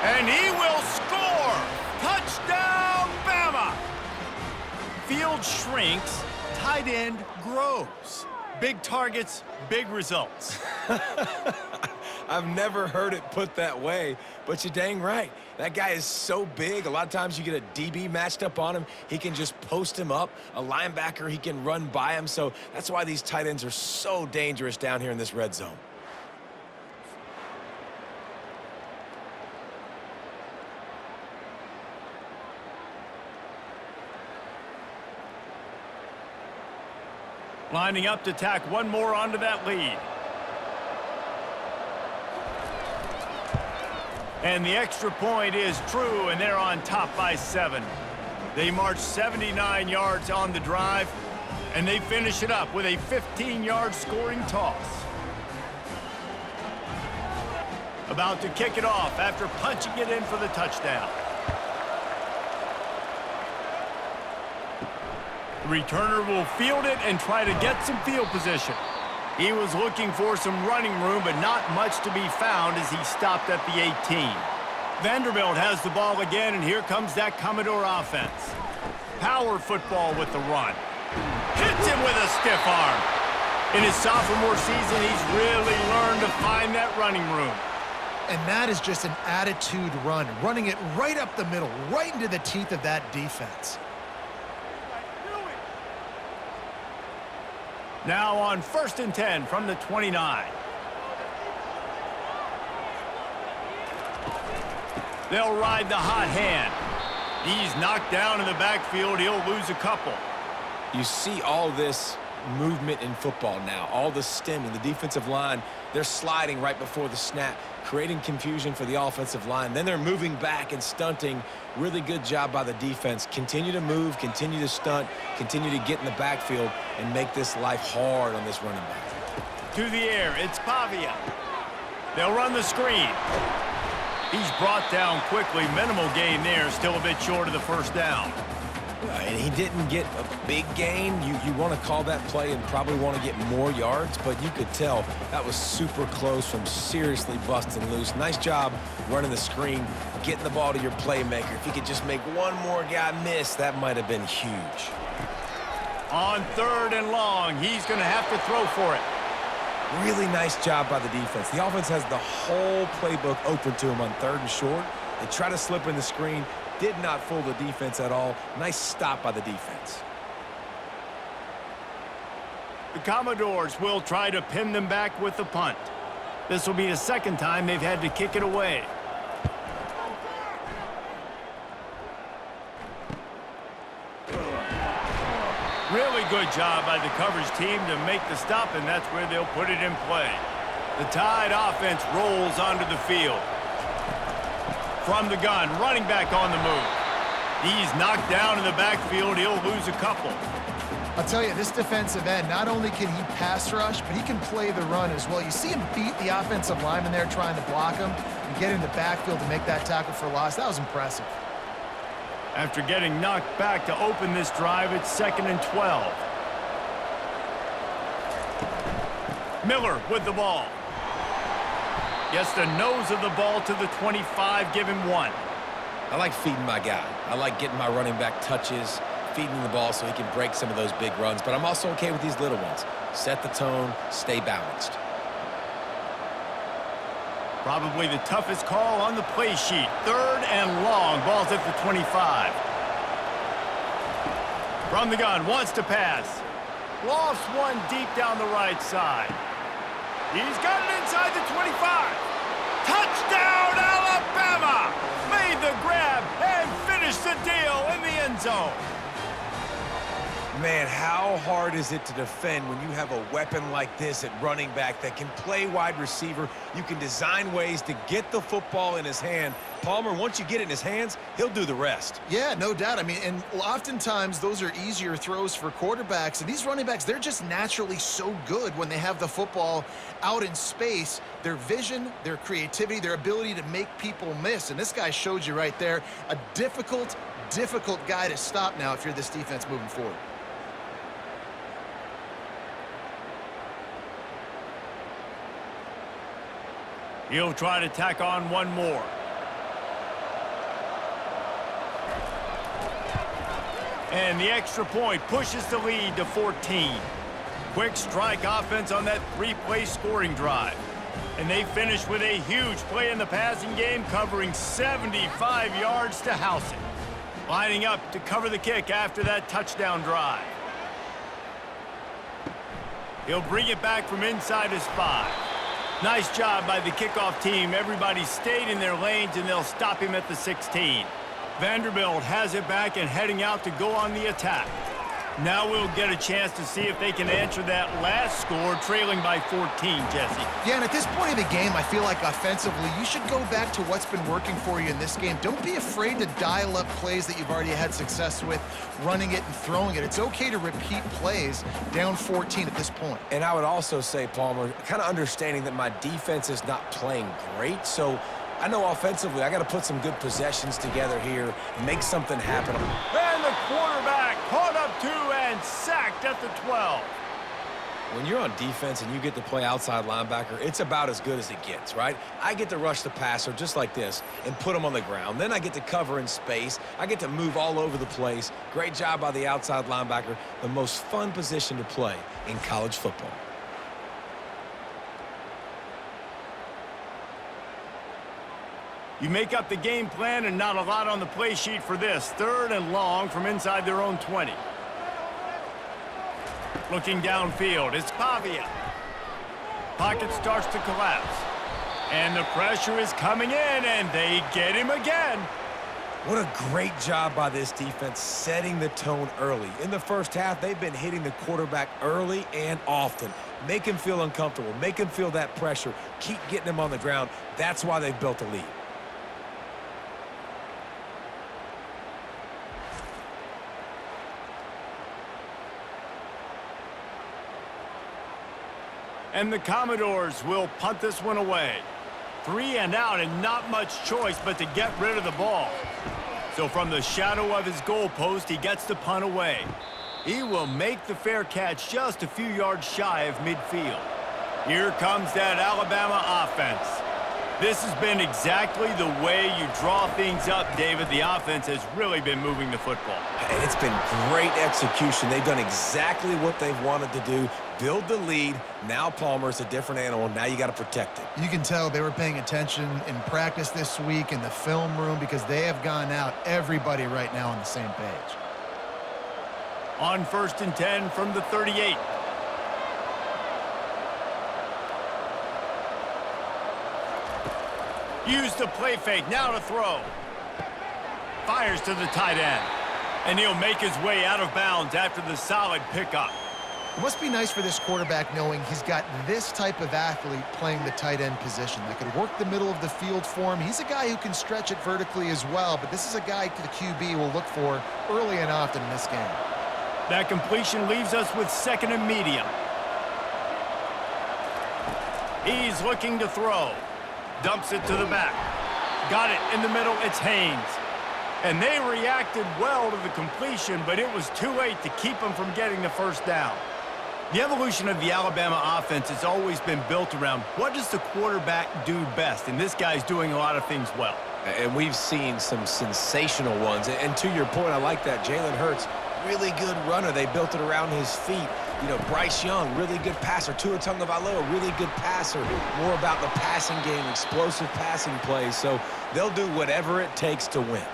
and he will score! Touchdown, Bama! Field shrinks, tight end grows. Big targets, big results. I've never heard it put that way, but you're dang right. That guy is so big. A lot of times you get a DB matched up on him. He can just post him up. A linebacker, he can run by him. So that's why these tight ends are so dangerous down here in this red zone. Lining up to tack one more onto that lead. And the extra point is true, and they're on top by 7. They march 79 yards on the drive, and they finish it up with a 15-yard scoring toss. About to kick it off after punching it in for the touchdown. The returner will field it and try to get some field position. He was looking for some running room, but not much to be found as he stopped at the 18. Vanderbilt has the ball again, and here comes that Commodore offense. Power football with the run. Hits him with a stiff arm. In his sophomore season, he's really learned to find that running room. And that is just an attitude run, running it right up the middle, right into the teeth of that defense. Now on 1st and 10 from the 29. They'll ride the hot hand. He's knocked down in the backfield. He'll lose a couple. You see all this movement in football now, all the stemming, the defensive line, they're sliding right before the snap, creating confusion for the offensive line. Then they're moving back and stunting. Really good job by the defense. Continue to move, continue to stunt, continue to get in the backfield and make this life hard on this running back. To the air, it's Pavia. They'll run the screen. He's brought down quickly. Minimal gain there, still a bit short of the first down. And he didn't get a big gain. You want to call that play and probably want to get more yards, but you could tell that was super close from seriously busting loose. Nice job running the screen, getting the ball to your playmaker. If he could just make one more guy miss, that might have been huge. On 3rd and long, he's going to have to throw for it. Really nice job by the defense. The offense has the whole playbook open to him on 3rd and short. They try to slip in the screen. Did not fool the defense at all. Nice stop by the defense. The Commodores will try to pin them back with the punt. This will be the 2nd time they've had to kick it away. Really good job by the coverage team to make the stop, and that's where they'll put it in play. The Tide offense rolls onto the field. From the gun, running back on the move. He's knocked down in the backfield. He'll lose a couple. I'll tell you, this defensive end, not only can he pass rush, but he can play the run as well. You see him beat the offensive lineman there trying to block him and get in the backfield to make that tackle for loss. That was impressive. After getting knocked back to open this drive, it's 2nd and 12. Miller with the ball. Gets the nose of the ball to the 25, give him 1. I like feeding my guy. I like getting my running back touches, feeding the ball so he can break some of those big runs, but I'm also okay with these little ones. Set the tone, stay balanced. Probably the toughest call on the play sheet. 3rd and long, ball's at the 25. From the gun, wants to pass. Lofts one deep down the right side. He's got it inside the 25. Touchdown, Alabama! Made the grab and finished the deal in the end zone. Man, how hard is it to defend when you have a weapon like this at running back that can play wide receiver? You can design ways to get the football in his hand. Palmer, once you get it in his hands, he'll do the rest. Yeah, no doubt. I mean, and oftentimes those are easier throws for quarterbacks. And these running backs, they're just naturally so good when they have the football out in space. Their vision, their creativity, their ability to make people miss. And this guy showed you right there, a difficult guy to stop now if you're this defense moving forward. He'll try to tack on one more. And the extra point pushes the lead to 14. Quick strike offense on that 3-play scoring drive. And they finish with a huge play in the passing game, covering 75 yards to house it. Lining up to cover the kick after that touchdown drive. He'll bring it back from inside his 5. Nice job by the kickoff team. Everybody stayed in their lanes, and they'll stop him at the 16. Vanderbilt has it back and heading out to go on the attack. Now we'll get a chance to see if they can answer that last score, trailing by 14, Jesse. Yeah, and at this point of the game, I feel like offensively, you should go back to what's been working for you in this game. Don't be afraid to dial up plays that you've already had success with, running it and throwing it. It's okay to repeat plays down 14 at this point. And I would also say, Palmer, kind of understanding that my defense is not playing great, so I know offensively I got to put some good possessions together here, make something happen. And the quarterback caught up 2 and sacked at the 12. When you're on defense and you get to play outside linebacker, it's about as good as it gets, right? I get to rush the passer just like this and put him on the ground. Then I get to cover in space. I get to move all over the place. Great job by the outside linebacker. The most fun position to play in college football. You make up the game plan and not a lot on the play sheet for this. 3rd and long from inside their own 20. Looking downfield, it's Pavia. Pocket starts to collapse. And the pressure is coming in, and they get him again. What a great job by this defense setting the tone early. In the first half, they've been hitting the quarterback early and often. Make him feel uncomfortable. Make him feel that pressure. Keep getting him on the ground. That's why they've built a lead. And the Commodores will punt this one away. 3 and out and not much choice but to get rid of the ball. So from the shadow of his goalpost, he gets the punt away. He will make the fair catch just a few yards shy of midfield. Here comes that Alabama offense. This has been exactly the way you draw things up, David. The offense has really been moving the football. It's been great execution. They've done exactly what they've wanted to do. Build the lead. Now Palmer's a different animal. Now you got to protect it. You can tell they were paying attention in practice this week in the film room because they have gone out, everybody right now on the same page. On 1st and 10 from the 38. Use the play fake, now to throw. Fires to the tight end. And he'll make his way out of bounds after the solid pickup. It must be nice for this quarterback knowing he's got this type of athlete playing the tight end position that could work the middle of the field for him. He's a guy who can stretch it vertically as well, but this is a guy the QB will look for early and often in this game. That completion leaves us with 2nd and medium. He's looking to throw. Dumps it to the back. Got it in the middle. It's Haynes. And they reacted well to the completion, but it was too late to keep them from getting the first down. The evolution of the Alabama offense has always been built around what does the quarterback do best, and this guy's doing a lot of things well. And we've seen some sensational ones. And to your point, I like that. Jalen Hurts, really good runner. They built it around his feet. You know, Bryce Young, really good passer. Tua Tagovailoa, really good passer. More about the passing game, explosive passing plays. So they'll do whatever it takes to win.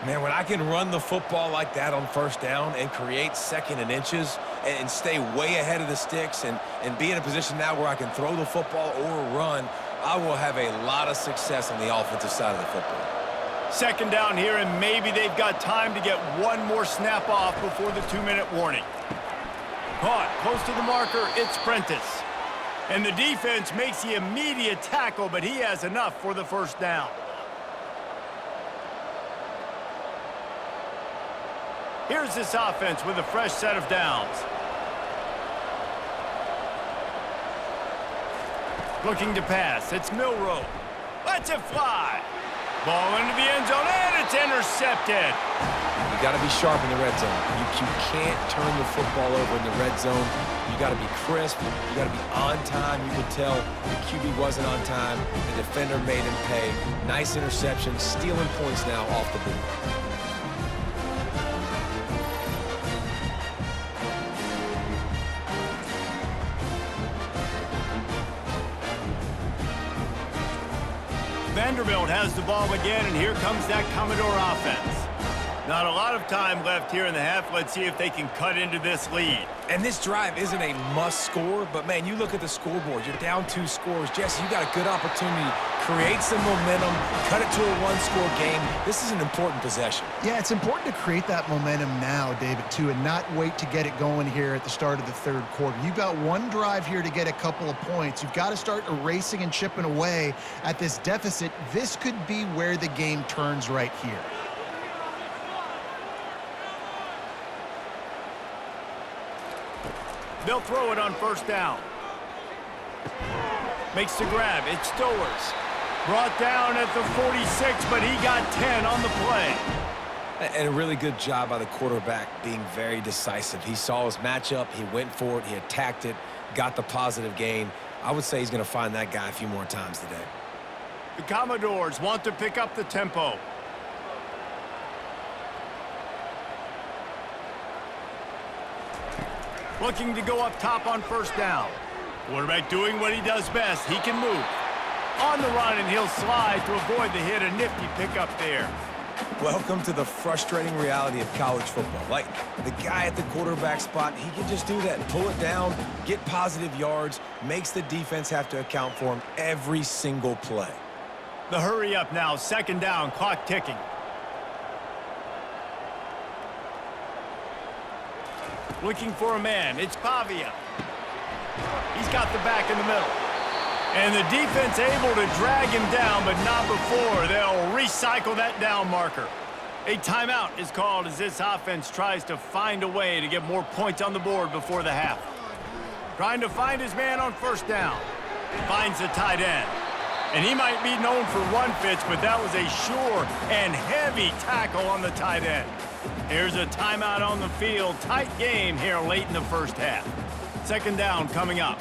Man, when I can run the football like that on first down and create second and inches and stay way ahead of the sticks and be in a position now where I can throw the football or run, I will have a lot of success on the offensive side of the football. Second down here, and maybe they've got time to get one more snap off before the 2-minute warning. Caught close to the marker, it's Prentice. And the defense makes the immediate tackle, but he has enough for the first down. Here's this offense with a fresh set of downs. Looking to pass, it's Milroe. Lets it fly. Ball into the end zone, and it's intercepted. You got to be sharp in the red zone. You can't turn the football over in the red zone. You got to be crisp. You got to be on time. You could tell the QB wasn't on time. The defender made him pay. Nice interception, stealing points now off the board. Vanderbilt has the ball again, and here comes that Commodore offense. Not a lot of time left here in the half. Let's see if they can cut into this lead. And this drive isn't a must score, but man, you look at the scoreboard. You're down 2 scores. Jesse, you got a good opportunity. Create some momentum. Cut it to a 1-score game. This is an important possession. Yeah, it's important to create that momentum now, David, too, and not wait to get it going here at the start of the third quarter. You've got one drive here to get a couple of points. You've got to start erasing and chipping away at this deficit. This could be where the game turns right here. They'll throw it on first down. Makes the grab. It's Stowers. Brought down at the 46, but he got 10 on the play. And a really good job by the quarterback being very decisive. He saw his matchup. He went for it. He attacked it. Got the positive gain. I would say he's going to find that guy a few more times today. The Commodores want to pick up the tempo. Looking to go up top on first down. Quarterback doing what he does best. He can move. On the run, and he'll slide to avoid the hit. A nifty pickup there. Welcome to the frustrating reality of college football. Like, the guy at the quarterback spot, he can just do that. Pull it down, get positive yards, makes the defense have to account for him every single play. The hurry up now. Second down, clock ticking. Looking for a man. It's Pavia. He's got the back in the middle. And the defense able to drag him down, but not before. They'll recycle that down marker. A timeout is called as this offense tries to find a way to get more points on the board before the half. Trying to find his man on first down. Finds the tight end. And he might be known for run fits, but that was a sure and heavy tackle on the tight end. Here's a timeout on the field. Tight game here late in the first half. Second down coming up.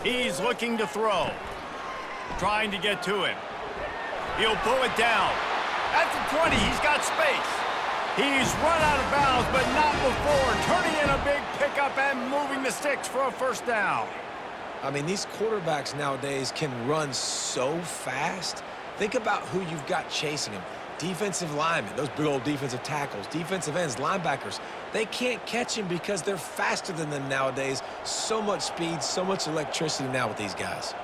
He's looking to throw. Trying to get to him. He'll pull it down. At the 20, he's got space. He's run out of bounds, but not before. Turning in a big pickup and moving the sticks for a first down. I mean, these quarterbacks nowadays can run so fast. Think about who you've got chasing them. Defensive linemen, those big old defensive tackles, defensive ends, linebackers. They can't catch him because they're faster than them nowadays. So much speed, so much electricity now with these guys.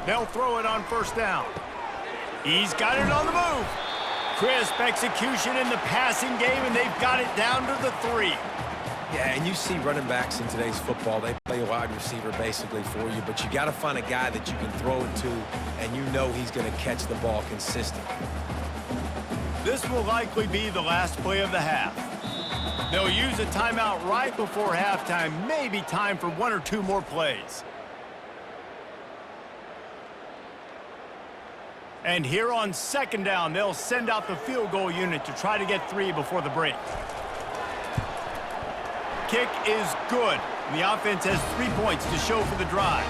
They'll throw it on first down. He's got it on the move. Crisp execution in the passing game, and they've got it down to the 3. Yeah, and you see running backs in today's football, they play a wide receiver basically for you, but you got to find a guy that you can throw it to, and you know he's going to catch the ball consistently. This will likely be the last play of the half. They'll use a timeout right before halftime, maybe time for 1 or 2 more plays. And here on second down, they'll send out the field goal unit to try to get 3 before the break. Kick is good. The offense has 3 points to show for the drive.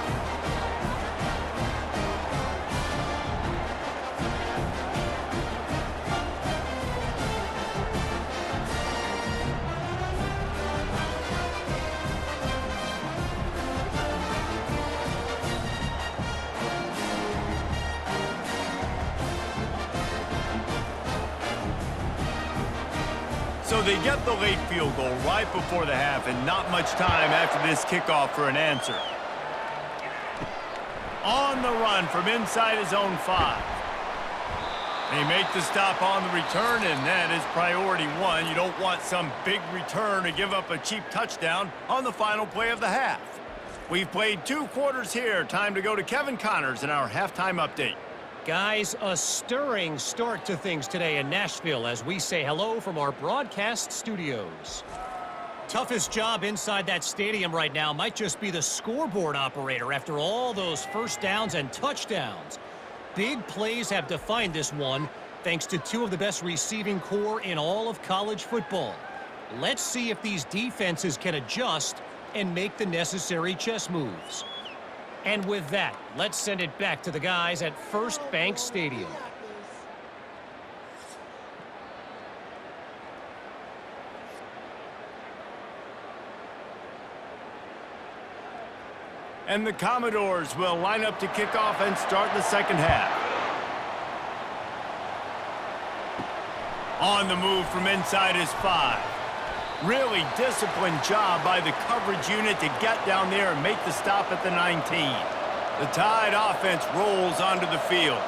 So they get the late field goal right before the half and not much time after this kickoff for an answer. On the run from inside his own 5. They make the stop on the return, and that is priority 1. You don't want some big return to give up a cheap touchdown on the final play of the half. We've played 2 quarters here. Time to go to Kevin Connors in our halftime update. Guys, a stirring start to things today in Nashville as we say hello from our broadcast studios. Toughest job inside that stadium right now might just be the scoreboard operator after all those first downs and touchdowns. Big plays have defined this one thanks to 2 of the best receiving corps in all of college football. Let's see if these defenses can adjust and make the necessary chess moves. And with that, let's send it back to the guys at First Bank Stadium. And the Commodores will line up to kick off and start the second half. On the move from inside his 5. Really disciplined job by the coverage unit to get down there and make the stop at the 19. The Tide offense rolls onto the field.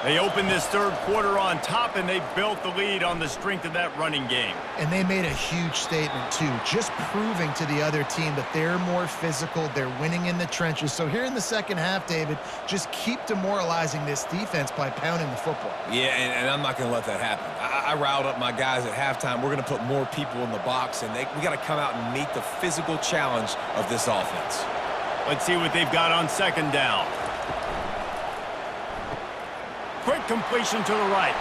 They opened this third quarter on top, and they built the lead on the strength of that running game. And they made a huge statement, too, just proving to the other team that they're more physical, they're winning in the trenches. So here in the second half, David, just keep demoralizing this defense by pounding the football. Yeah, and I'm not going to let that happen. I riled up my guys at halftime. We're going to put more people in the box, and we got to come out and meet the physical challenge of this offense. Let's see what they've got on second down. Quick completion to the right.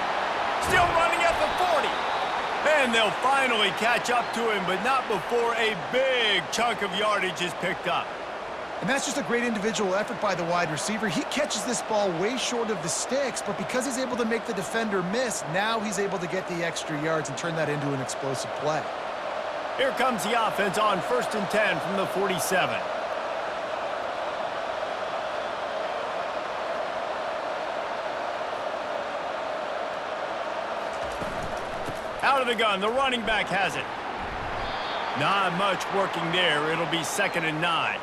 Still running at the 40. And they'll finally catch up to him, but not before a big chunk of yardage is picked up. And that's just a great individual effort by the wide receiver. He catches this ball way short of the sticks, but because he's able to make the defender miss, now he's able to get the extra yards and turn that into an explosive play. Here comes the offense on 1st and 10 from the 47. Out of the gun, the running back has it. Not much working there. It'll be 2nd and 9.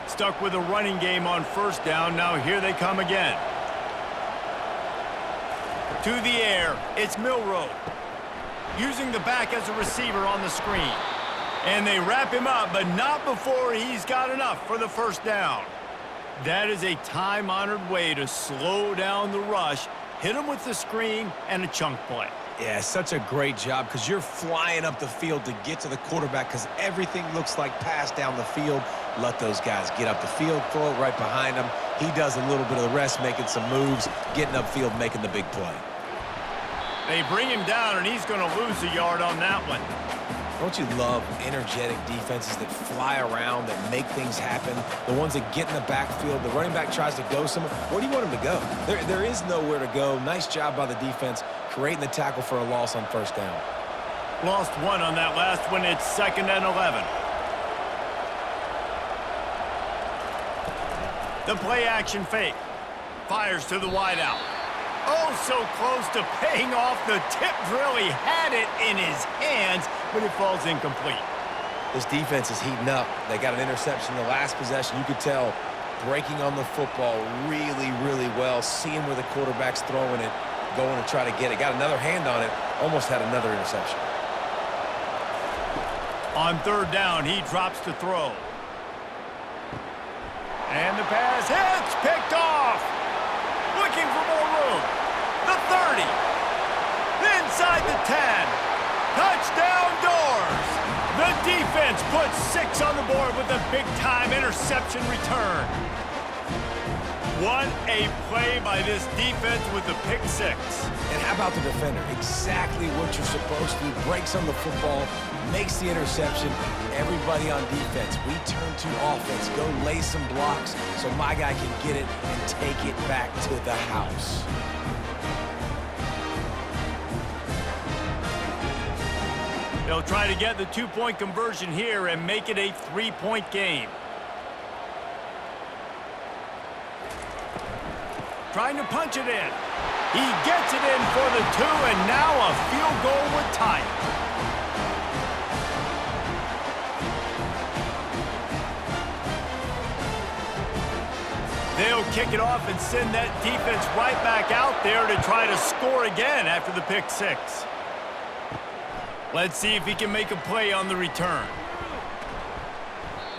Stuck with a running game on 1st down. Now here they come again. To the air, it's Milroe. Using the back as a receiver on the screen. And they wrap him up, but not before he's got enough for the 1st down. That is a time-honored way to slow down the rush, hit him with the screen, and a chunk play. Yeah, such a great job because you're flying up the field to get to the quarterback because everything looks like pass down the field. Let those guys get up the field, throw it right behind him. He does a little bit of the rest, making some moves, getting upfield, making the big play. They bring him down, and he's going to lose a yard on that one. Don't you love energetic defenses that fly around, that make things happen? The ones that get in the backfield, the running back tries to go somewhere. Where do you want him to go? There is nowhere to go. Nice job by the defense, creating the tackle for a loss on 1st down. Lost 1 on that last one. It's 2nd and 11. The play action fake. Fires to the wideout. Oh, so close to paying off. The tip really had it in his hands, but it falls incomplete. This defense is heating up. They got an interception in the last possession. You could tell breaking on the football really, really well, seeing where the quarterback's throwing it, going to try to get it. Got another hand on it, almost had another interception. On 3rd down, he drops to throw. And the pass hits, picked off. Looking for more room. The 30. Inside the 10. Touchdown doors. The defense puts 6 on the board with a big-time interception return. What a play by this defense with the pick 6. And how about the defender? Exactly what you're supposed to do. Breaks on the football, makes the interception. Everybody on defense, we turn to offense. Go lay some blocks so my guy can get it and take it back to the house. They'll try to get the 2-point conversion here and make it a 3-point game. Trying to punch it in. He gets it in for the 2, and now a field goal would tie it. They'll kick it off and send that defense right back out there to try to score again after the pick 6. Let's see if he can make a play on the return.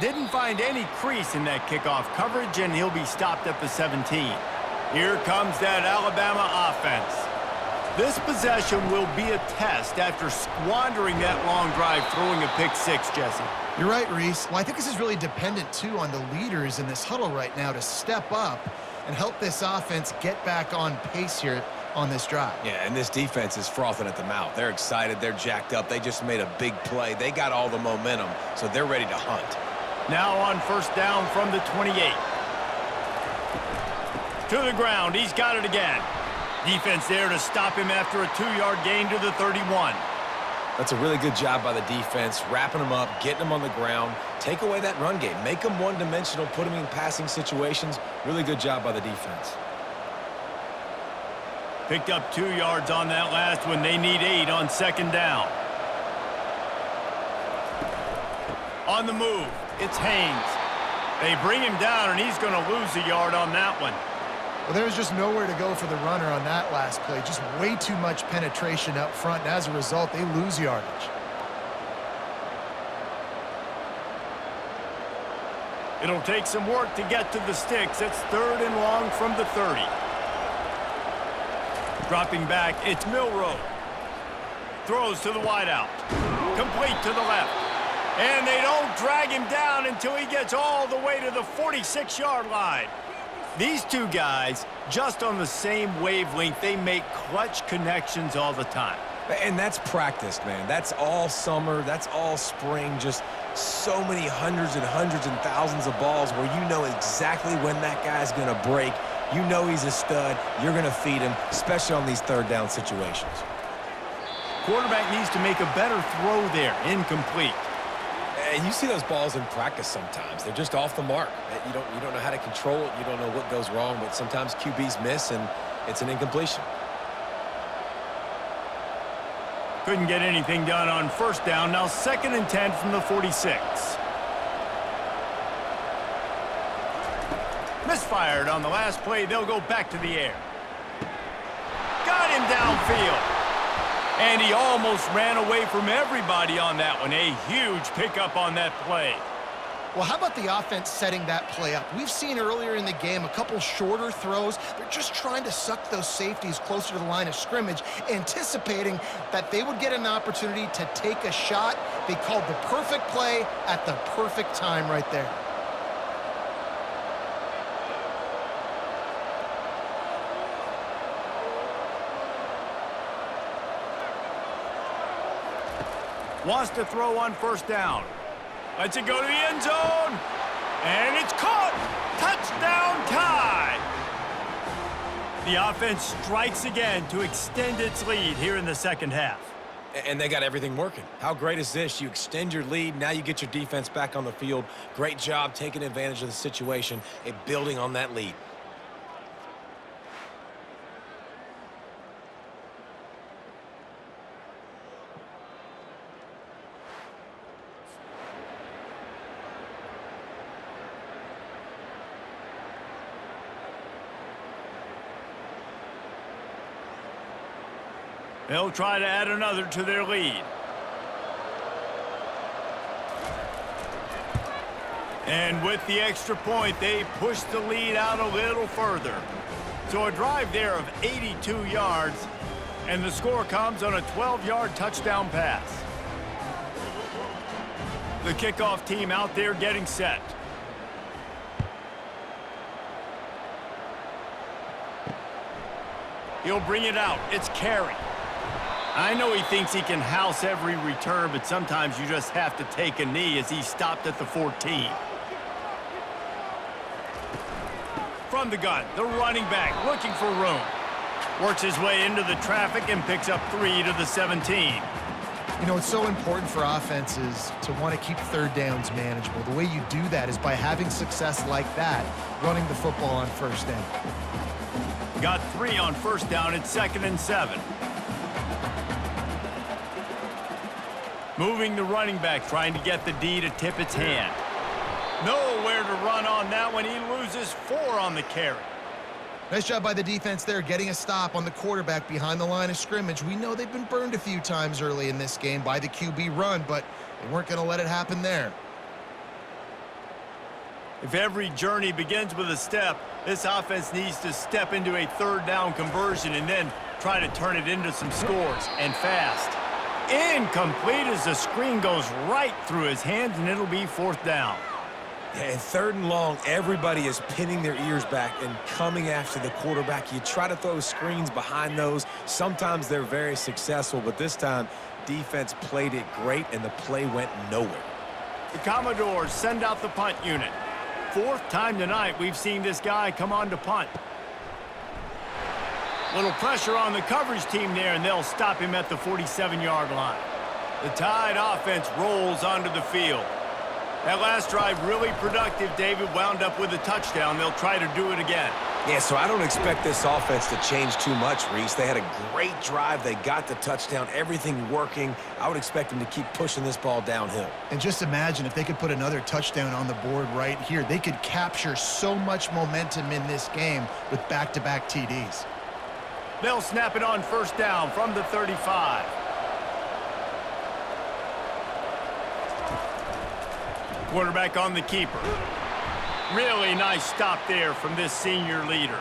Didn't find any crease in that kickoff coverage, and he'll be stopped at the 17. Here comes that Alabama offense. This possession will be a test after squandering that long drive throwing a pick 6, Jesse. You're right, Reese. Well, I think this is really dependent, too, on the leaders in this huddle right now to step up and help this offense get back on pace here on this drive. Yeah, and this defense is frothing at the mouth. They're excited. They're jacked up. They just made a big play. They got all the momentum, so they're ready to hunt. Now on first down from the 28. To the ground. He's got it again. Defense there to stop him after a 2-yard gain to the 31. That's a really good job by the defense, wrapping them up, getting them on the ground. Take away that run game. Make them one-dimensional, put them in passing situations. Really good job by the defense. Picked up 2 yards on that last one. They need 8 on second down. On the move, it's Haynes. They bring him down, and he's going to lose a yard on that one. Well, there's just nowhere to go for the runner on that last play. Just way too much penetration up front, and as a result, they lose yardage. It'll take some work to get to the sticks. It's 3rd and long from the 30. Dropping back, it's Milroe. Throws to the wideout. Complete to the left. And they don't drag him down until he gets all the way to the 46-yard line. These two guys, just on the same wavelength, they make clutch connections all the time. And that's practice, man. That's all summer. That's all spring. Just so many hundreds and thousands of balls where you know exactly when that guy's going to break. You know he's a stud. You're going to feed him, especially on these 3rd down situations. Quarterback needs to make a better throw there. Incomplete. And you see those balls in practice sometimes. They're just off the mark. You don't know how to control it. You don't know what goes wrong, but sometimes QBs miss, and it's an incompletion. Couldn't get anything done on first down. Now 2nd and 10 from the 46. Misfired on the last play. They'll go back to the air. Got him downfield. And he almost ran away from everybody on that one. A huge pickup on that play. Well, how about the offense setting that play up? We've seen earlier in the game a couple shorter throws. They're just trying to suck those safeties closer to the line of scrimmage, anticipating that they would get an opportunity to take a shot. They called the perfect play at the perfect time right there. Wants to throw on first down. Lets it go to the end zone. And it's caught. Touchdown tie. The offense strikes again to extend its lead here in the second half. And they got everything working. How great is this? You extend your lead. Now you get your defense back on the field. Great job taking advantage of the situation and building on that lead. They'll try to add another to their lead. And with the extra point, they push the lead out a little further. So a drive there of 82 yards. And the score comes on a 12-yard touchdown pass. The kickoff team out there getting set. He'll bring it out. It's Carey. I know he thinks he can house every return, but sometimes you just have to take a knee as he stopped at the 14. From the gun, the running back looking for room. Works his way into the traffic and picks up 3 to the 17. You know, it's so important for offenses to want to keep third downs manageable. The way you do that is by having success like that, running the football on first down. Got 3 on first down. It's 2nd and 7. Moving the running back, trying to get the D to tip its hand. Nowhere to run on that one. He loses 4 on the carry. Nice job by the defense there, getting a stop on the quarterback behind the line of scrimmage. We know they've been burned a few times early in this game by the QB run, but they weren't going to let it happen there. If every journey begins with a step, this offense needs to step into a third down conversion and then try to turn it into some scores, and fast. Incomplete as the screen goes right through his hands, and it'll be 4th down. Yeah, and 3rd and long, everybody is pinning their ears back and coming after the quarterback. You try to throw screens behind those. Sometimes they're very successful, but this time, defense played it great, and the play went nowhere. The Commodores send out the punt unit. 4th time tonight we've seen this guy come on to punt. Little pressure on the coverage team there, and they'll stop him at the 47-yard line. The Tide offense rolls onto the field. That last drive really productive. David wound up with a touchdown. They'll try to do it again. Yeah, so I don't expect this offense to change too much, Reese. They had a great drive. They got the touchdown, everything working. I would expect them to keep pushing this ball downhill. And just imagine if they could put another touchdown on the board right here. They could capture so much momentum in this game with back-to-back TDs. They'll snap it on first down from the 35. Quarterback on the keeper. Really nice stop there from this senior leader.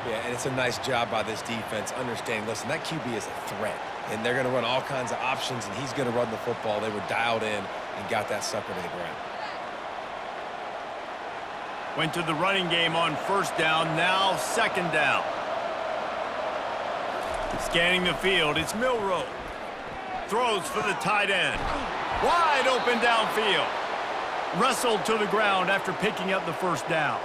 Yeah, and it's a nice job by this defense understanding, listen, that QB is a threat, and they're going to run all kinds of options, and he's going to run the football. They were dialed in and got that sucker to the ground. Went to the running game on first down, now 2nd down. Scanning the field, it's Milroe. Throws for the tight end. Wide open downfield. Wrestled to the ground after picking up the first down.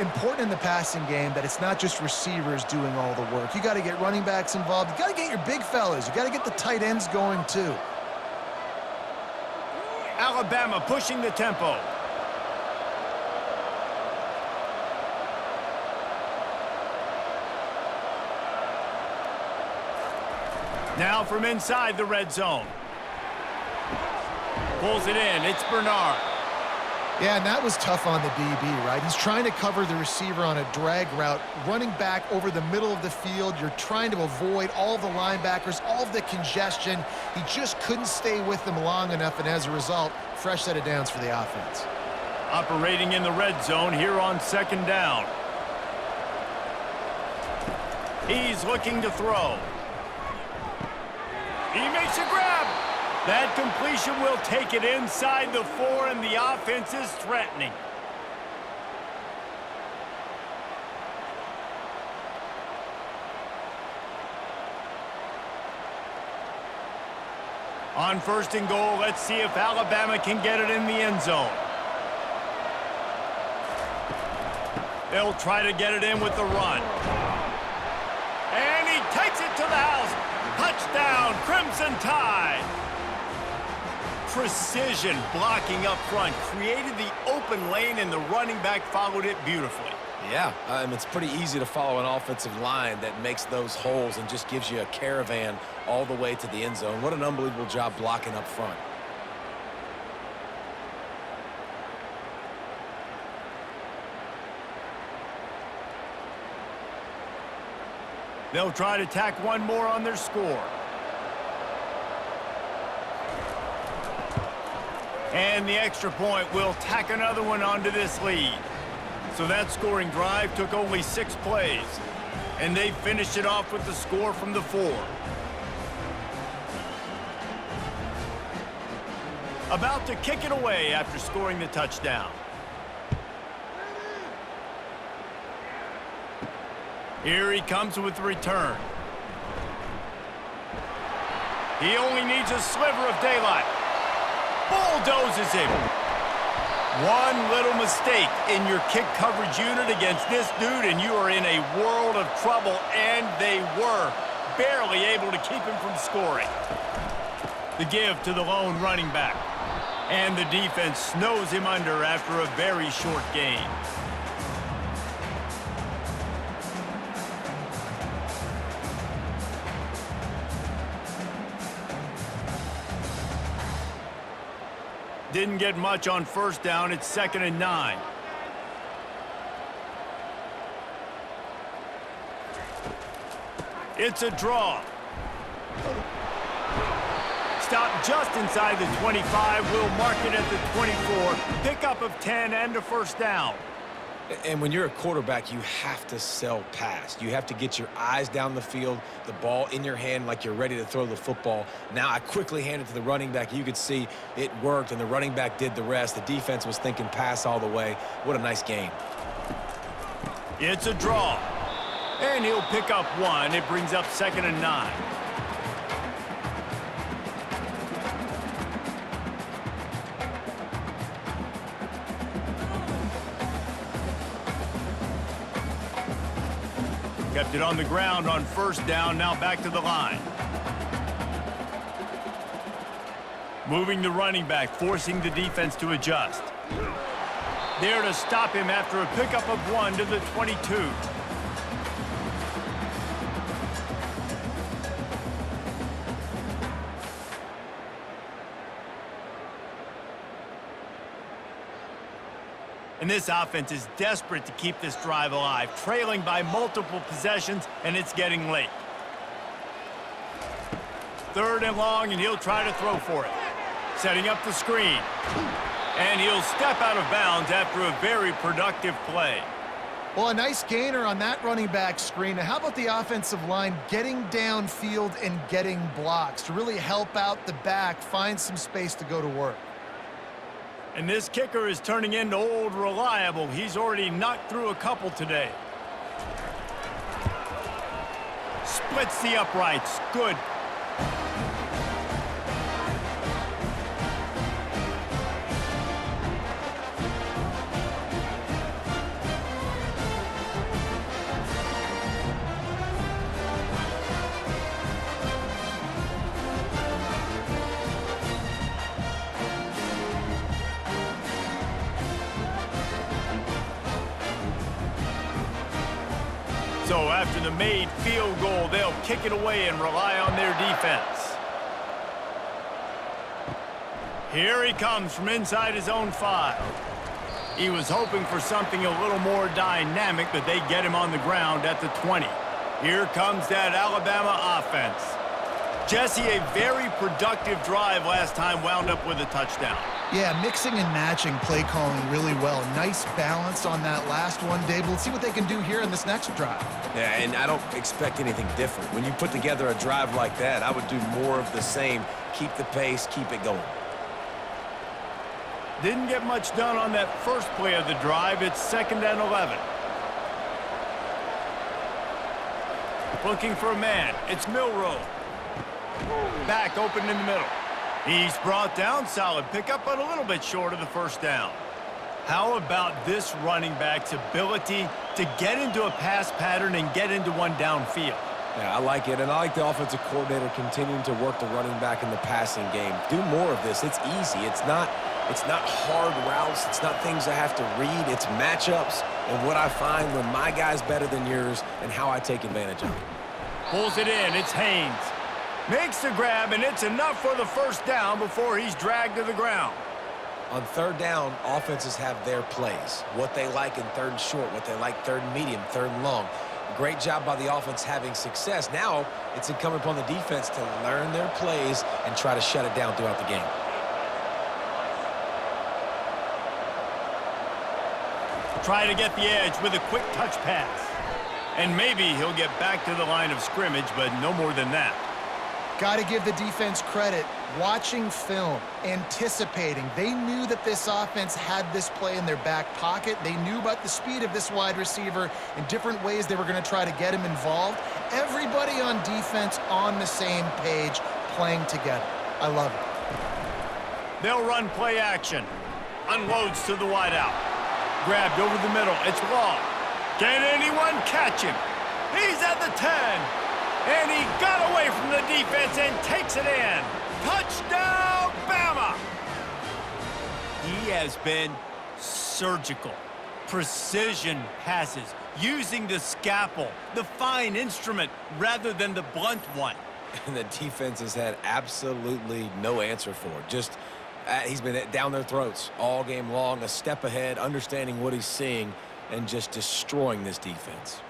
Important in the passing game that it's not just receivers doing all the work. You got to get running backs involved. You got to get your big fellas. You got to get the tight ends going too. Alabama pushing the tempo. Now from inside the red zone. Pulls it in. It's Bernard. Yeah, and that was tough on the DB, right? He's trying to cover the receiver on a drag route, running back over the middle of the field. You're trying to avoid all the linebackers, all of the congestion. He just couldn't stay with them long enough, and as a result, fresh set of downs for the offense. Operating in the red zone here on 2nd down. He's looking to throw. He makes a grab. That completion will take it inside the 4, and the offense is threatening. On 1st and goal, let's see if Alabama can get it in the end zone. They'll try to get it in with the run. And he takes it to the house. Touchdown, Crimson Tide. Precision blocking up front created the open lane, and the running back followed it beautifully. Yeah, it's pretty easy to follow an offensive line that makes those holes and just gives you a caravan all the way to the end zone. What an unbelievable job blocking up front. They'll try to tack one more on their score. And the extra point will tack another one onto this lead. So that scoring drive took only 6 plays. And they finish it off with the score from the 4. About to kick it away after scoring the touchdown. Here he comes with the return. He only needs a sliver of daylight. Bulldozes him. One little mistake in your kick coverage unit against this dude, and you are in a world of trouble, and they were barely able to keep him from scoring. The give to the lone running back. And the defense snows him under after a very short gain. Didn't get much on first down. It's 2nd and 9. It's a draw. Stop just inside the 25. We'll mark it at the 24. Pickup of 10 and a first down. And when you're a quarterback, you have to sell pass. You have to get your eyes down the field, the ball in your hand like you're ready to throw the football. Now I quickly hand it to the running back. You could see it worked, and the running back did the rest. The defense was thinking pass all the way. What a nice game. It's a draw. And he'll pick up 1. It brings up 2nd and 9. Kept it on the ground on first down, now back to the line. Moving the running back, forcing the defense to adjust. There to stop him after a pickup of 1 to the 22. And this offense is desperate to keep this drive alive, trailing by multiple possessions, and it's getting late. 3rd and long, and he'll try to throw for it. Setting up the screen. And he'll step out of bounds after a very productive play. Well, a nice gainer on that running back screen. Now, how about the offensive line getting downfield and getting blocks to really help out the back, find some space to go to work? And this kicker is turning into old reliable. He's already knocked through a couple today. Splits the uprights. Good. So after the made field goal, they'll kick it away and rely on their defense. Here he comes from inside his own 5. He was hoping for something a little more dynamic, but they get him on the ground at the 20. Here comes that Alabama offense. Jesse, a very productive drive last time, wound up with a touchdown. Yeah, mixing and matching play calling really well. Nice balance on that last one, Dave. Let's see what they can do here in this next drive. Yeah, and I don't expect anything different. When you put together a drive like that, I would do more of the same. Keep the pace, keep it going. Didn't get much done on that first play of the drive. It's 2nd and 11. Looking for a man. It's Milroe. Back open in the middle. He's brought down. Solid pickup, but a little bit short of the first down. How about this running back's ability to get into a pass pattern and get into one downfield? Yeah, I like it, and I like the offensive coordinator continuing to work the running back in the passing game. Do more of this. It's easy. It's not hard routes. It's not things I have to read. It's matchups and what I find when my guy's better than yours and how I take advantage of it. Pulls it in. It's Haynes. Makes the grab, and it's enough for the first down before he's dragged to the ground. On 3rd down, offenses have their plays. What they like in 3rd and short, what they like 3rd and medium, 3rd and long. Great job by the offense having success. Now it's incumbent upon the defense to learn their plays and try to shut it down throughout the game. Try to get the edge with a quick touch pass. And maybe he'll get back to the line of scrimmage, but no more than that. Got to give the defense credit. Watching film, anticipating. They knew that this offense had this play in their back pocket. They knew about the speed of this wide receiver and different ways they were going to try to get him involved. Everybody on defense on the same page, playing together. I love it. They'll run play action. Unloads to the wideout. Grabbed over the middle. It's long. Can anyone catch him? He's at the 10. And he got away from the defense and takes it in. Touchdown, Bama! He has been surgical. Precision passes, using the scalpel, the fine instrument, rather than the blunt one. And the defense has had absolutely no answer for it. Just, he's been down their throats all game long, a step ahead, understanding what he's seeing, and just destroying this defense.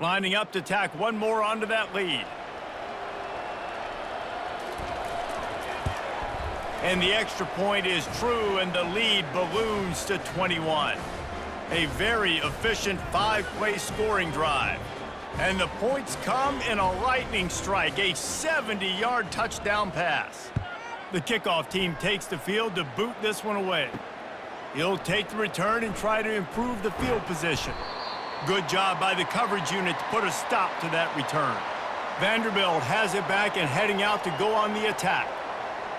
Lining up to tack one more onto that lead. And the extra point is true, and the lead balloons to 21. A very efficient 5-play scoring drive. And the points come in a lightning strike, a 70-yard touchdown pass. The kickoff team takes the field to boot this one away. He'll take the return and try to improve the field position. Good job by the coverage unit to put a stop to that return. Vanderbilt has it back and heading out to go on the attack.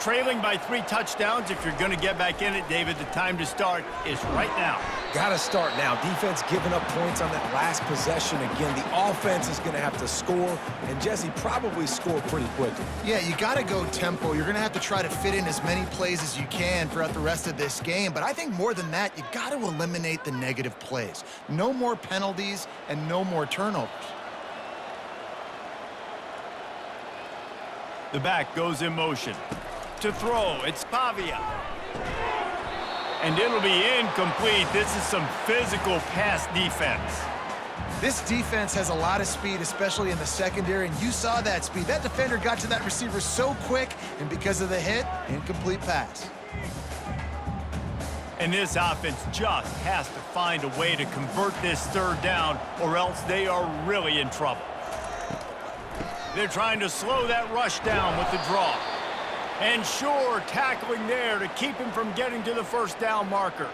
Trailing by 3 touchdowns. If you're going to get back in it, David, the time to start is right now. Got to start now. Defense giving up points on that last possession. Again, the offense is going to have to score, and Jesse probably score pretty quickly. Yeah, you got to go tempo. You're going to have to try to fit in as many plays as you can throughout the rest of this game. But I think more than that, you got to eliminate the negative plays. No more penalties and no more turnovers. The back goes in motion. To throw, it's Pavia. And it'll be incomplete. This is some physical pass defense. This defense has a lot of speed, especially in the secondary, and you saw that speed. That defender got to that receiver so quick, and because of the hit, incomplete pass. And this offense just has to find a way to convert this third down, or else they are really in trouble. They're trying to slow that rush down with the draw. And sure, tackling there to keep him from getting to the first down marker.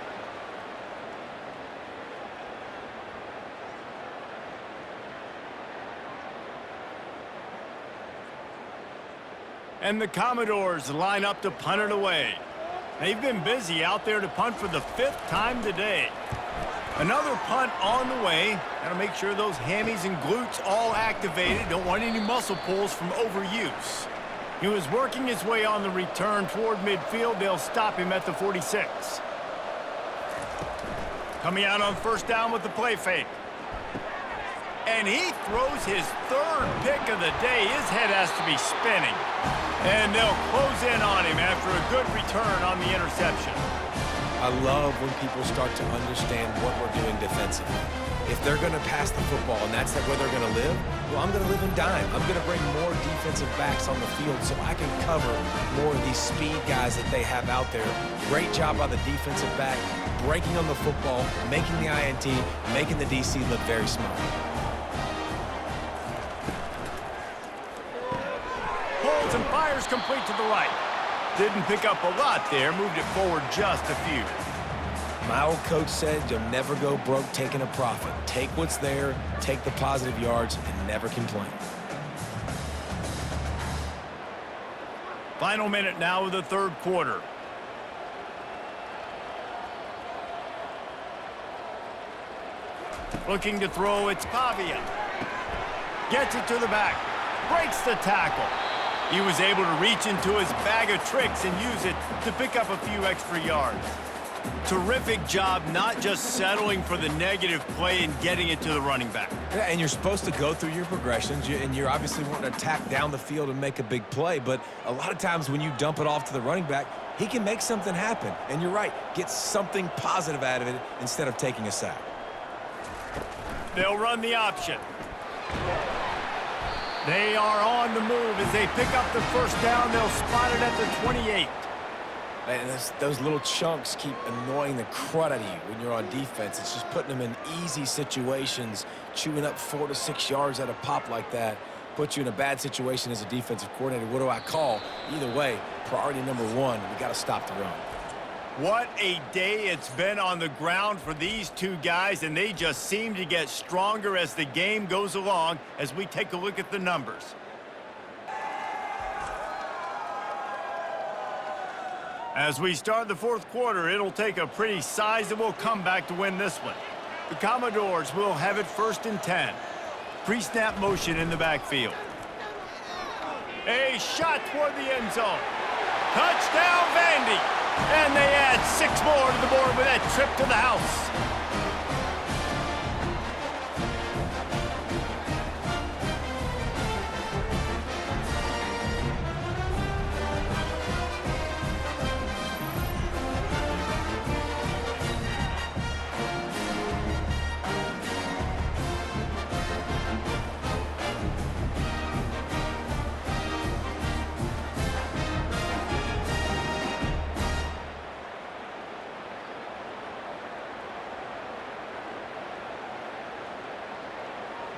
And the Commodores line up to punt it away. They've been busy out there to punt for the 5th time today. Another punt on the way. Got to make sure those hammies and glutes all activated. Don't want any muscle pulls from overuse. He was working his way on the return toward midfield. They'll stop him at the 46. Coming out on first down with the play fake. And he throws his 3rd pick of the day. His head has to be spinning. And they'll close in on him after a good return on the interception. I love when people start to understand what we're doing defensively. If they're going to pass the football and that's where they're going to live, well, I'm going to live in dime. I'm going to bring more defensive backs on the field so I can cover more of these speed guys that they have out there. Great job by the defensive back, breaking on the football, making the INT, making the DC look very smart. Holds and fires complete to the right. Didn't pick up a lot there, moved it forward just a few. My old coach said you'll never go broke taking a profit. Take what's there, take the positive yards, and never complain. Final minute now of the 3rd quarter. Looking to throw, it's Pavia. Gets it to the back. Breaks the tackle. He was able to reach into his bag of tricks and use it to pick up a few extra yards. Terrific job not just settling for the negative play and getting it to the running back. Yeah, and you're supposed to go through your progressions, and you're obviously wanting to attack down the field and make a big play, but a lot of times when you dump it off to the running back, he can make something happen. And you're right, get something positive out of it instead of taking a sack. They'll run the option. They are on the move. As they pick up the first down, they'll spot it at the 28. And those little chunks keep annoying the crud out of you when you're on defense. It's just putting them in easy situations, chewing up 4 to 6 yards at a pop like that. Puts you in a bad situation as a defensive coordinator. What do I call? Either way, priority number one, we got to stop the run. What a day it's been on the ground for these two guys, and they just seem to get stronger as the game goes along as we take a look at the numbers. As we start the fourth quarter, it'll take a pretty sizable comeback to win this one. The Commodores will have it 1st and 10. Pre-snap motion in the backfield. A shot toward the end zone. Touchdown, Vandy! And they add 6 more to the board with that trip to the house.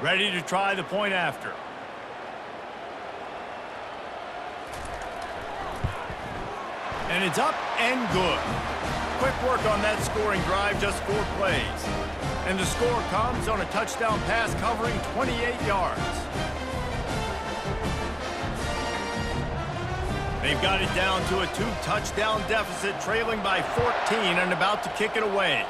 Ready to try the point after. And it's up and good. Quick work on that scoring drive, just 4 plays. And the score comes on a touchdown pass covering 28 yards. They've got it down to a 2-touchdown deficit, trailing by 14 and about to kick it away.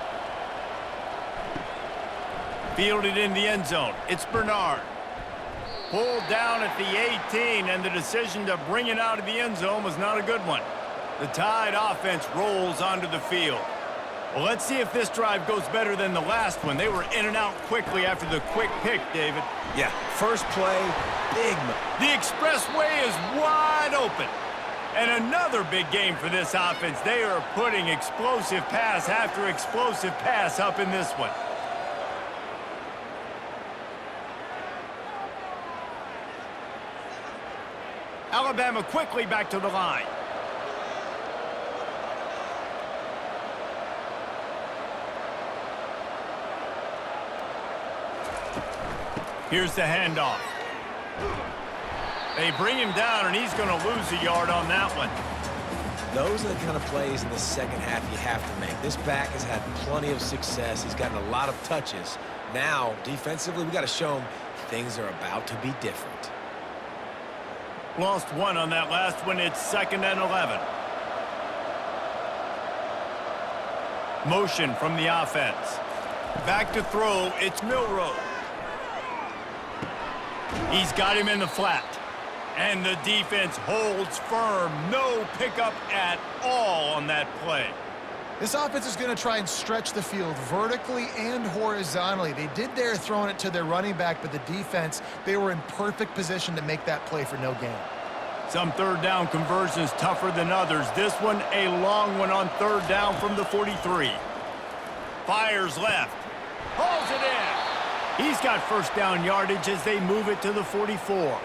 Fielded in the end zone. It's Bernard. Pulled down at the 18, and the decision to bring it out of the end zone was not a good one. The Tide offense rolls onto the field. Well, let's see if this drive goes better than the last one. They were in and out quickly after the quick pick, David. Yeah, first play, big. The expressway is wide open. And another big game for this offense. They are putting explosive pass after explosive pass up in this one. Alabama quickly back to the line. Here's the handoff. They bring him down, and he's going to lose a yard on that one. Those are the kind of plays in the second half you have to make. This back has had plenty of success. He's gotten a lot of touches. Now, defensively, we got to show him things are about to be different. Lost 1 on that last one. It's 2nd and 11. Motion from the offense. Back to throw. It's Milroe. He's got him in the flat. And the defense holds firm. No pickup at all on that play. This offense is going to try and stretch the field vertically and horizontally. They did there throwing it to their running back, but the defense, they were in perfect position to make that play for no gain. Some third down conversions tougher than others. This one, a long one on 3rd down from the 43. Fires left. Hauls it in. He's got first down yardage as they move it to the 44.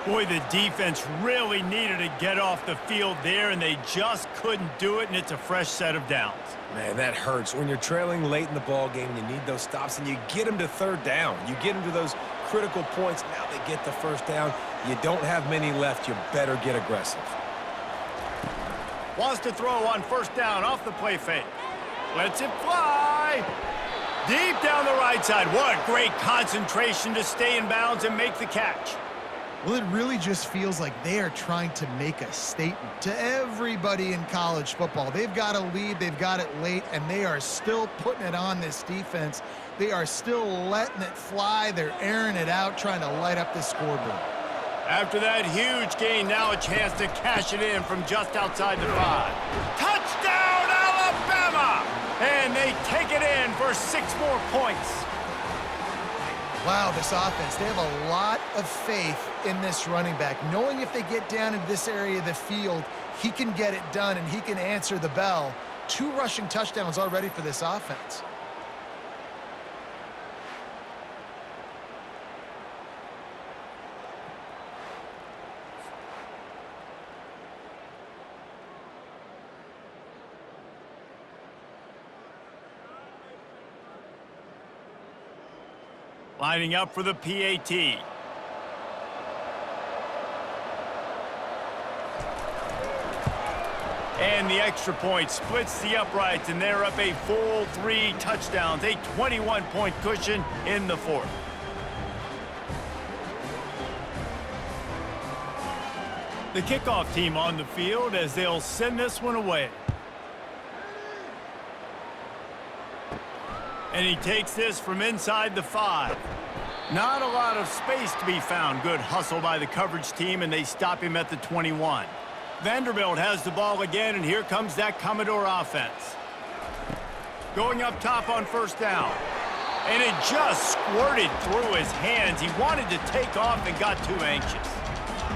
Boy, the defense really needed to get off the field there, and they just couldn't do it, and it's a fresh set of downs. Man, that hurts. When you're trailing late in the ball game, you need those stops, and you get them to 3rd down. You get them to those critical points. Now they get the first down. You don't have many left. You better get aggressive. Wants to throw on 1st down off the play fake. Lets it fly. Deep down the right side. What great concentration to stay in bounds and make the catch. Well, it really just feels like they are trying to make a statement to everybody in college football. They've got a lead, they've got it late, and they are still putting it on this defense. They are still letting it fly. They're airing it out, trying to light up the scoreboard. After that huge gain, now a chance to cash it in from just outside the 5. Touchdown, Alabama! And they take it in for 6 more points. Wow, this offense, they have a lot of faith in this running back, knowing if they get down into this area of the field, he can get it done and he can answer the bell. 2 rushing touchdowns already for this offense. Lining up for the PAT. And the extra point splits the uprights, and they're up a full 3 touchdowns, a 21-point cushion in the fourth. The kickoff team on the field as they'll send this one away. And he takes this from inside the 5. Not a lot of space to be found. Good hustle by the coverage team, and they stop him at the 21. Vanderbilt has the ball again, and here comes that Commodore offense. Going up top on first down. And it just squirted through his hands. He wanted to take off and got too anxious.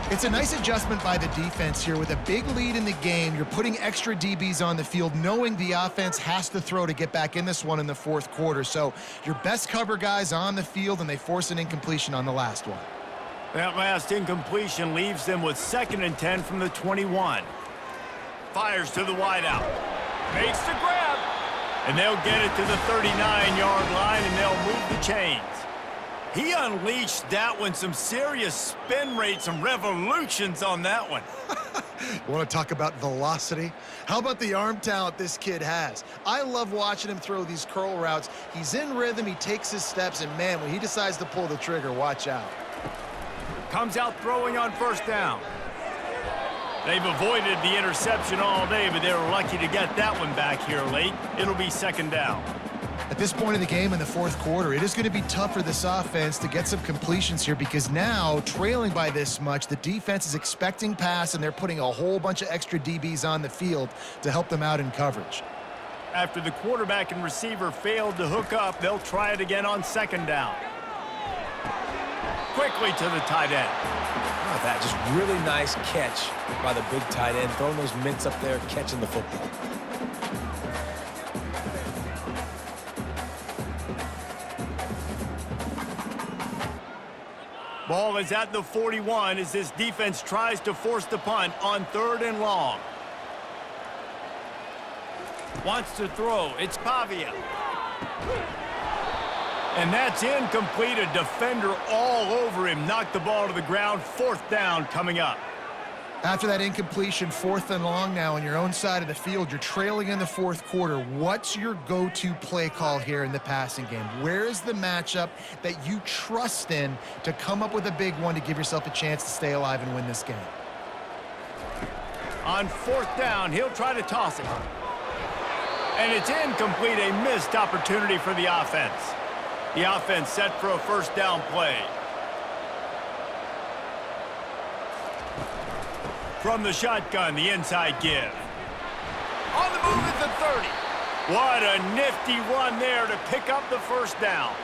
It's a nice adjustment by the defense here. With a big lead in the game, you're putting extra DBs on the field, knowing the offense has to throw to get back in this one in the fourth quarter. So your best cover guys on the field, and they force an incompletion on the last one. That last incompletion leaves them with 2nd and 10 from the 21. Fires to the wideout. Makes the grab. And they'll get it to the 39-yard line, and they'll move the chains. He unleashed that one. Some serious spin rates, some revolutions on that one. You want to talk about velocity? How about the arm talent this kid has? I love watching him throw these curl routes. He's in rhythm, he takes his steps, and man, when he decides to pull the trigger, watch out. Comes out throwing on first down. They've avoided the interception all day, but they were lucky to get that one back here late. It'll be 2nd down. At this point in the game in the fourth quarter, it is going to be tough for this offense to get some completions here, because now, trailing by this much, the defense is expecting pass, and they're putting a whole bunch of extra DBs on the field to help them out in coverage. After the quarterback and receiver failed to hook up, they'll try it again on 2nd down. Quickly to the tight end. How about that? Just really nice catch by the big tight end, throwing those mitts up there, catching the football. Ball is at the 41 as this defense tries to force the punt on 3rd and long. Wants to throw. It's Pavia. And that's incomplete. A defender all over him. Knocked the ball to the ground. 4th down coming up. After that incompletion, 4th and long now on your own side of the field, you're trailing in the fourth quarter. What's your go-to play call here in the passing game? Where is the matchup that you trust in to come up with a big one to give yourself a chance to stay alive and win this game? On 4th down, he'll try to toss it. And it's incomplete. A missed opportunity for the offense. The offense set for a 1st down play. From the shotgun, the inside give. On the move at the 30. What a nifty run there to pick up the 1st down.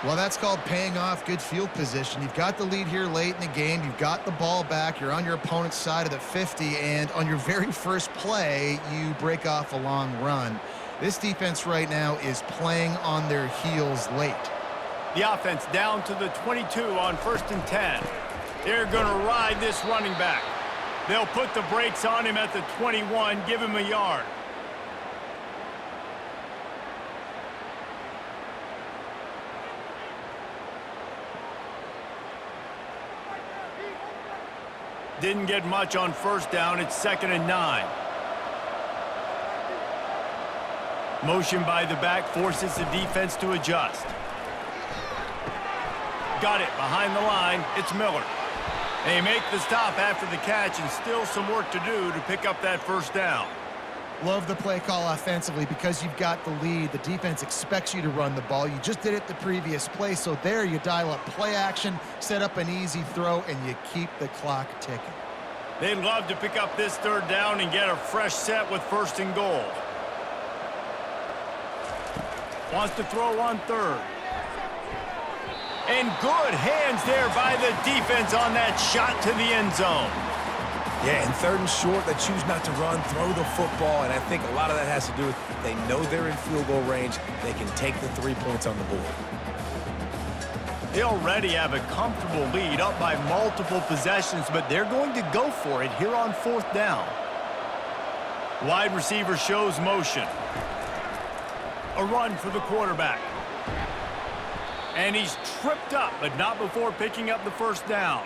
Well, that's called paying off good field position. You've got the lead here late in the game. You've got the ball back. You're on your opponent's side of the 50, and on your very first play, you break off a long run. This defense right now is playing on their heels late. The offense down to the 22 on 1st and 10. They're going to ride this running back. They'll put the brakes on him at the 21, give him a yard. Didn't get much on 1st down. It's 2nd and 9. Motion by the back forces the defense to adjust. Got it behind the line. It's Miller. They make the stop after the catch, and still some work to do to pick up that 1st down. Love the play call offensively because you've got the lead. The defense expects you to run the ball. You just did it the previous play, so there you dial up play action, set up an easy throw, and you keep the clock ticking. They'd love to pick up this 3rd down and get a fresh set with 1st and goal. Wants to throw on 3rd. And good hands there by the defense on that shot to the end zone. Yeah, and 3rd and short, they choose not to run, throw the football, and I think a lot of that has to do with they know they're in field goal range. They can take the 3 points on the board. They already have a comfortable lead, up by multiple possessions, but they're going to go for it here on 4th down. Wide receiver shows motion. A run for the quarterback. And he's tripped up, but not before picking up the first down.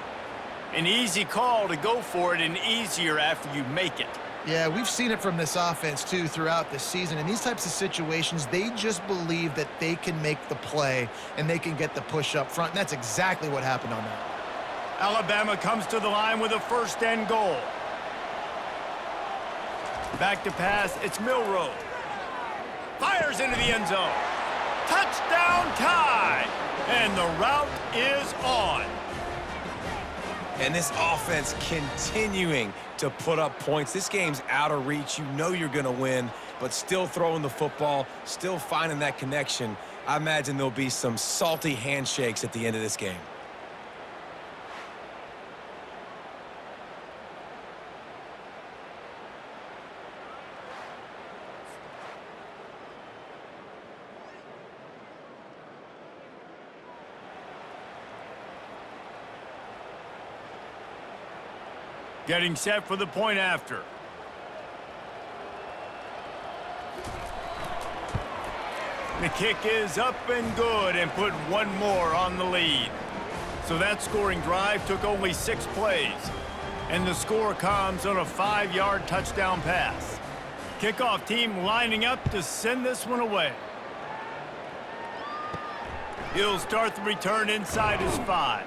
An easy call to go for it, and easier after you make it. Yeah, we've seen it from this offense, too, throughout the season. In these types of situations, they just believe that they can make the play and they can get the push up front, and that's exactly what happened on that. Alabama comes to the line with a 1st and goal. Back to pass, it's Milroe. Fires into the end zone. Touchdown tie! And the route is on. And this offense continuing to put up points. This game's out of reach. You know you're going to win, but still throwing the football, still finding that connection. I imagine there'll be some salty handshakes at the end of this game. Getting set for the point after. The kick is up and good, and put one more on the lead. So that scoring drive took only 6 plays. And the score comes on a 5-yard touchdown pass. Kickoff team lining up to send this one away. He'll start the return inside his 5.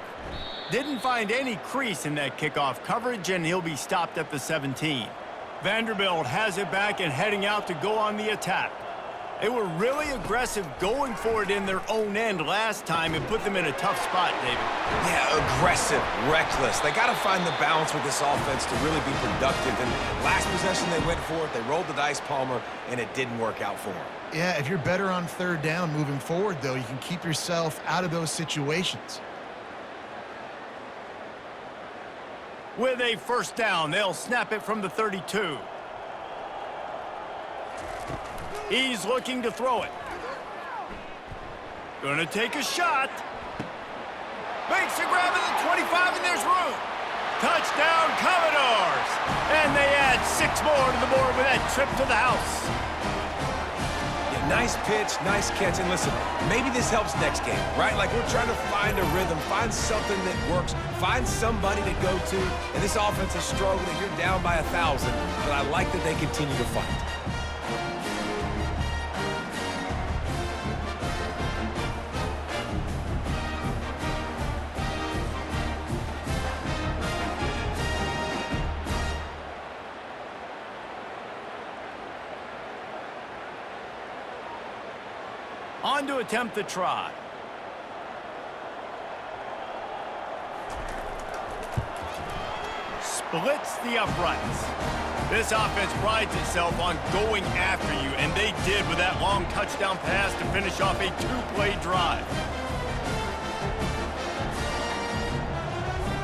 Didn't find any crease in that kickoff coverage, and he'll be stopped at the 17. Vanderbilt has it back and heading out to go on the attack. They were really aggressive going for it in their own end last time and put them in a tough spot, David. Yeah, aggressive, reckless. They got to find the balance with this offense to really be productive. And last possession they went for it, they rolled the dice, Palmer, and it didn't work out for them. Yeah, if you're better on 3rd down moving forward, though, you can keep yourself out of those situations. With a 1st down, they'll snap it from the 32. He's looking to throw it. Gonna take a shot. Makes a grab at the 25, and there's room. Touchdown, Commadors! And they add 6 more to the board with that trip to the house. Nice pitch, nice catch, and listen, maybe this helps next game, right? Like we're trying to find a rhythm, find something that works, find somebody to go to, and this offense is struggling. You're down by 1,000, but I like that they continue to fight. On to attempt the try. Splits the uprights. This offense prides itself on going after you, and they did with that long touchdown pass to finish off a 2-play drive.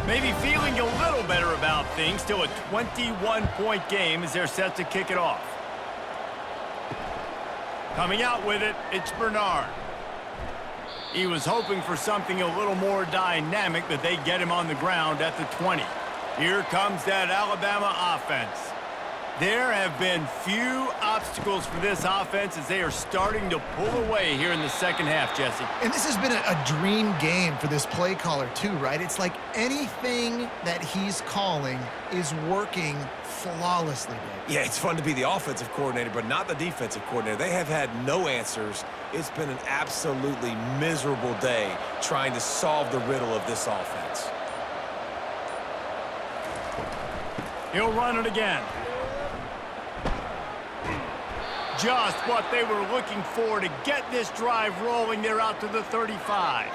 Maybe feeling a little better about things. Still a 21-point game as they're set to kick it off. Coming out with it, it's Bernard. He was hoping for something a little more dynamic, but they get him on the ground at the 20. Here comes that Alabama offense. There have been few obstacles for this offense as they are starting to pull away here in the 2nd half, Jesse. And this has been a dream game for this play caller, too, right? It's like anything that he's calling is working flawlessly, Dave. Yeah, it's fun to be the offensive coordinator, but not the defensive coordinator. They have had no answers. It's been an absolutely miserable day trying to solve the riddle of this offense. He'll run it again. Just what they were looking for to get this drive rolling. They're out to the 35.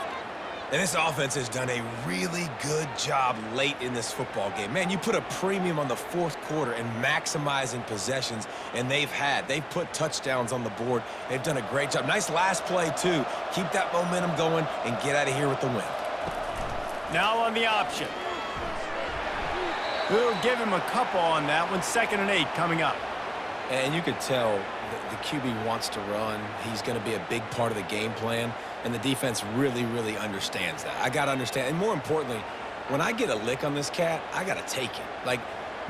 And this offense has done a really good job late in this football game. Man, you put a premium on the 4th quarter and maximizing possessions, and they've put touchdowns on the board. They've done a great job. Nice last play, too. Keep that momentum going and get out of here with the win. Now on the option. We'll give him a couple on that one. 2nd and 8 coming up. And you could tell the QB wants to run. He's going to be a big part of the game plan. And the defense really, really understands that. I got to understand. And more importantly, when I get a lick on this cat, I got to take it. Like,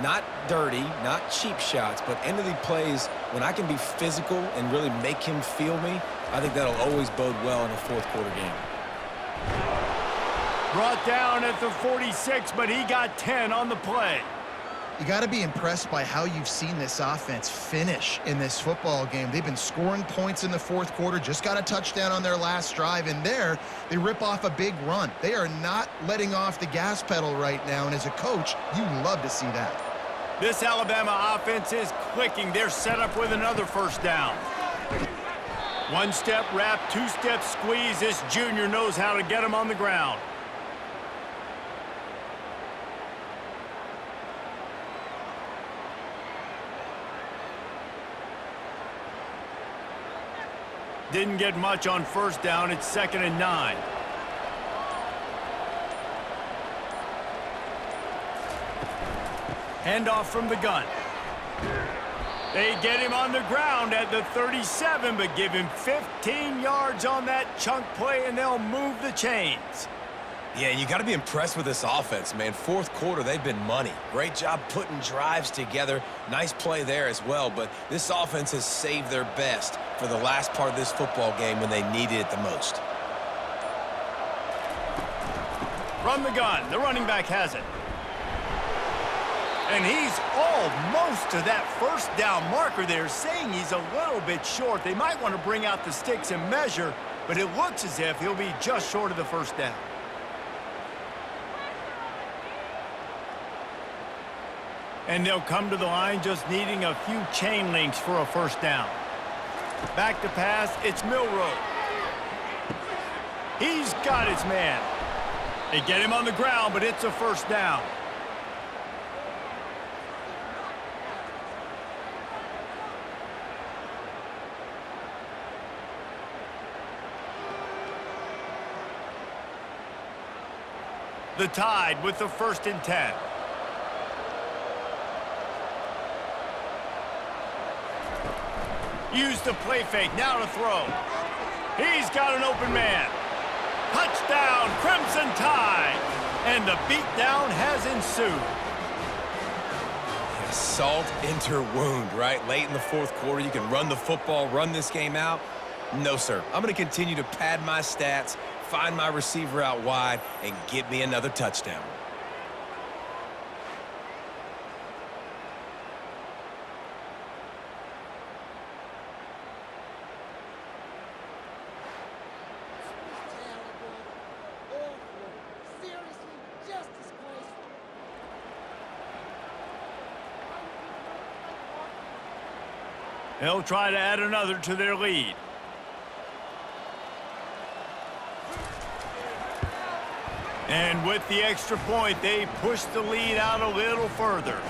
not dirty, not cheap shots, but end of the plays, when I can be physical and really make him feel me, I think that'll always bode well in a 4th quarter game. Brought down at the 46, but he got 10 on the play. You got to be impressed by how you've seen this offense finish in this football game. They've been scoring points in the fourth quarter, just got a touchdown on their last drive, and there they rip off a big run. They are not letting off the gas pedal right now, and as a coach, you love to see that. This Alabama offense is clicking. They're set up with another first down. One-step wrap, two-step squeeze. This junior knows how to get him on the ground. Didn't get much on first down. It's 2nd and 9. Handoff from the gun. They get him on the ground at the 37, but give him 15 yards on that chunk play, and they'll move the chains. Yeah, you got to be impressed with this offense, man. Fourth quarter, they've been money. Great job putting drives together. Nice play there as well, but this offense has saved their best for the last part of this football game when they needed it the most. From the gun, the running back has it. And he's almost to that first down marker there, saying he's a little bit short. They might want to bring out the sticks and measure, but it looks as if he'll be just short of the first down. And they'll come to the line just needing a few chain links for a first down. Back to pass, it's Milroe. He's got his man. They get him on the ground, but it's a first down. The Tide with the 1st and 10. Use the play fake, now to throw. He's got an open man. Touchdown, Crimson Tide. And the beatdown has ensued. Yeah, salt into wound, right? Late in the fourth quarter, you can run the football, run this game out. No, sir. I'm going to continue to pad my stats, find my receiver out wide, and get me another touchdown. They'll try to add another to their lead. And with the extra point, they push the lead out a little further.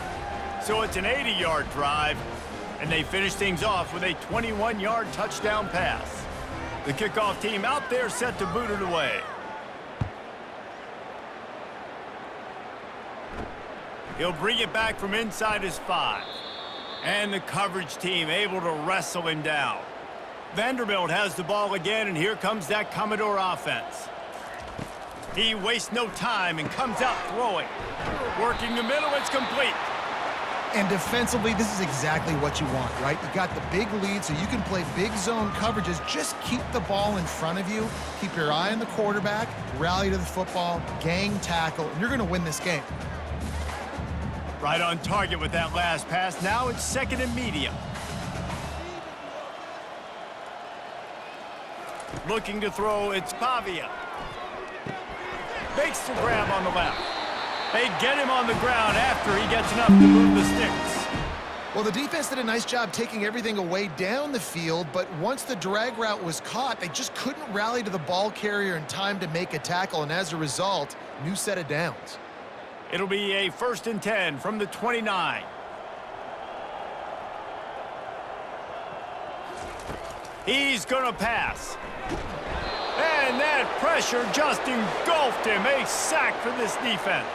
So it's an 80-yard drive, and they finish things off with a 21-yard touchdown pass. The kickoff team out there set to boot it away. He'll bring it back from inside his 5. And the coverage team able to wrestle him down. Vanderbilt has the ball again, and here comes that Commodore offense. He wastes no time and comes out throwing. Working the middle, it's complete. And defensively, this is exactly what you want, right? You got the big lead, so you can play big zone coverages. Just keep the ball in front of you. Keep your eye on the quarterback, rally to the football, gang tackle, and you're going to win this game. Right on target with that last pass. Now it's 2nd and medium. Looking to throw, it's Pavia. Makes the grab on the left. They get him on the ground after he gets enough to move the sticks. Well, the defense did a nice job taking everything away down the field, but once the drag route was caught, they just couldn't rally to the ball carrier in time to make a tackle, and as a result, new set of downs. It'll be a 1st and 10 from the 29. He's gonna pass. And that pressure just engulfed him. A sack for this defense.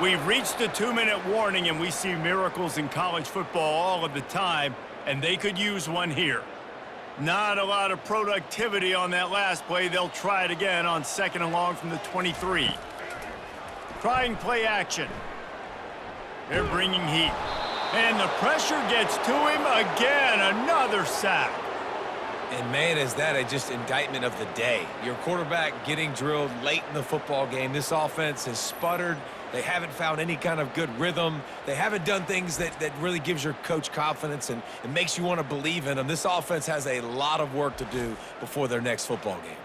We've reached the 2-minute warning, and we see miracles in college football all of the time, and they could use one here. Not a lot of productivity on that last play. They'll try it again on 2nd and long from the 23. Trying play action. They're bringing heat. And the pressure gets to him again. Another sack. And, man, is that a just indictment of the day. Your quarterback getting drilled late in the football game. This offense has sputtered. They haven't found any kind of good rhythm. They haven't done things that really gives your coach confidence and it makes you want to believe in them. This offense has a lot of work to do before their next football game.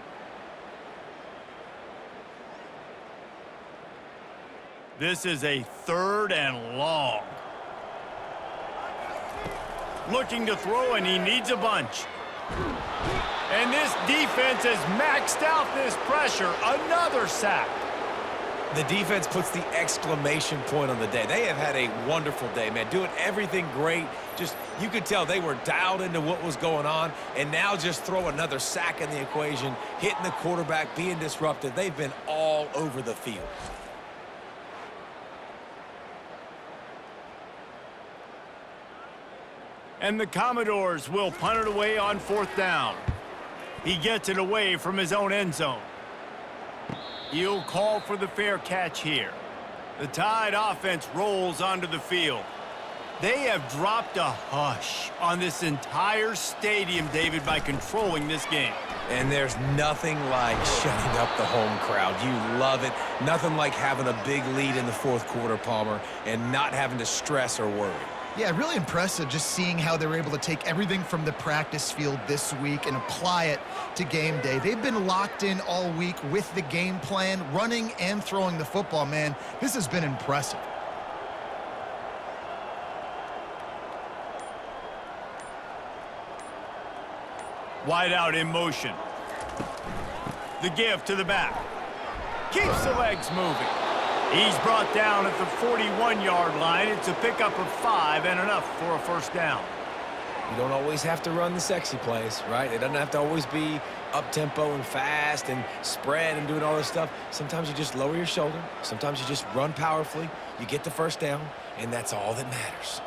This is a 3rd and long. Looking to throw, and he needs a bunch. And this defense has maxed out this pressure. Another sack. The defense puts the exclamation point on the day. They have had a wonderful day, man. Doing everything great. Just, you could tell they were dialed into what was going on. And now just throw another sack in the equation, hitting the quarterback, being disruptive. They've been all over the field. And the Commodores will punt it away on 4th down. He gets it away from his own end zone. He'll call for the fair catch here. The Tide offense rolls onto the field. They have dropped a hush on this entire stadium, David, by controlling this game. And there's nothing like shutting up the home crowd. You love it. Nothing like having a big lead in the 4th quarter, Palmer, and not having to stress or worry. Yeah, really impressive just seeing how they were able to take everything from the practice field this week and apply it to game day. They've been locked in all week with the game plan, running and throwing the football, man. This has been impressive. Wide out in motion. The give to the back. Keeps the legs moving. He's brought down at the 41-yard line. It's a pickup of 5 and enough for a 1st down. You don't always have to run the sexy plays, right? It doesn't have to always be up-tempo and fast and spread and doing all this stuff. Sometimes you just lower your shoulder. Sometimes you just run powerfully. You get the 1st down, and that's all that matters.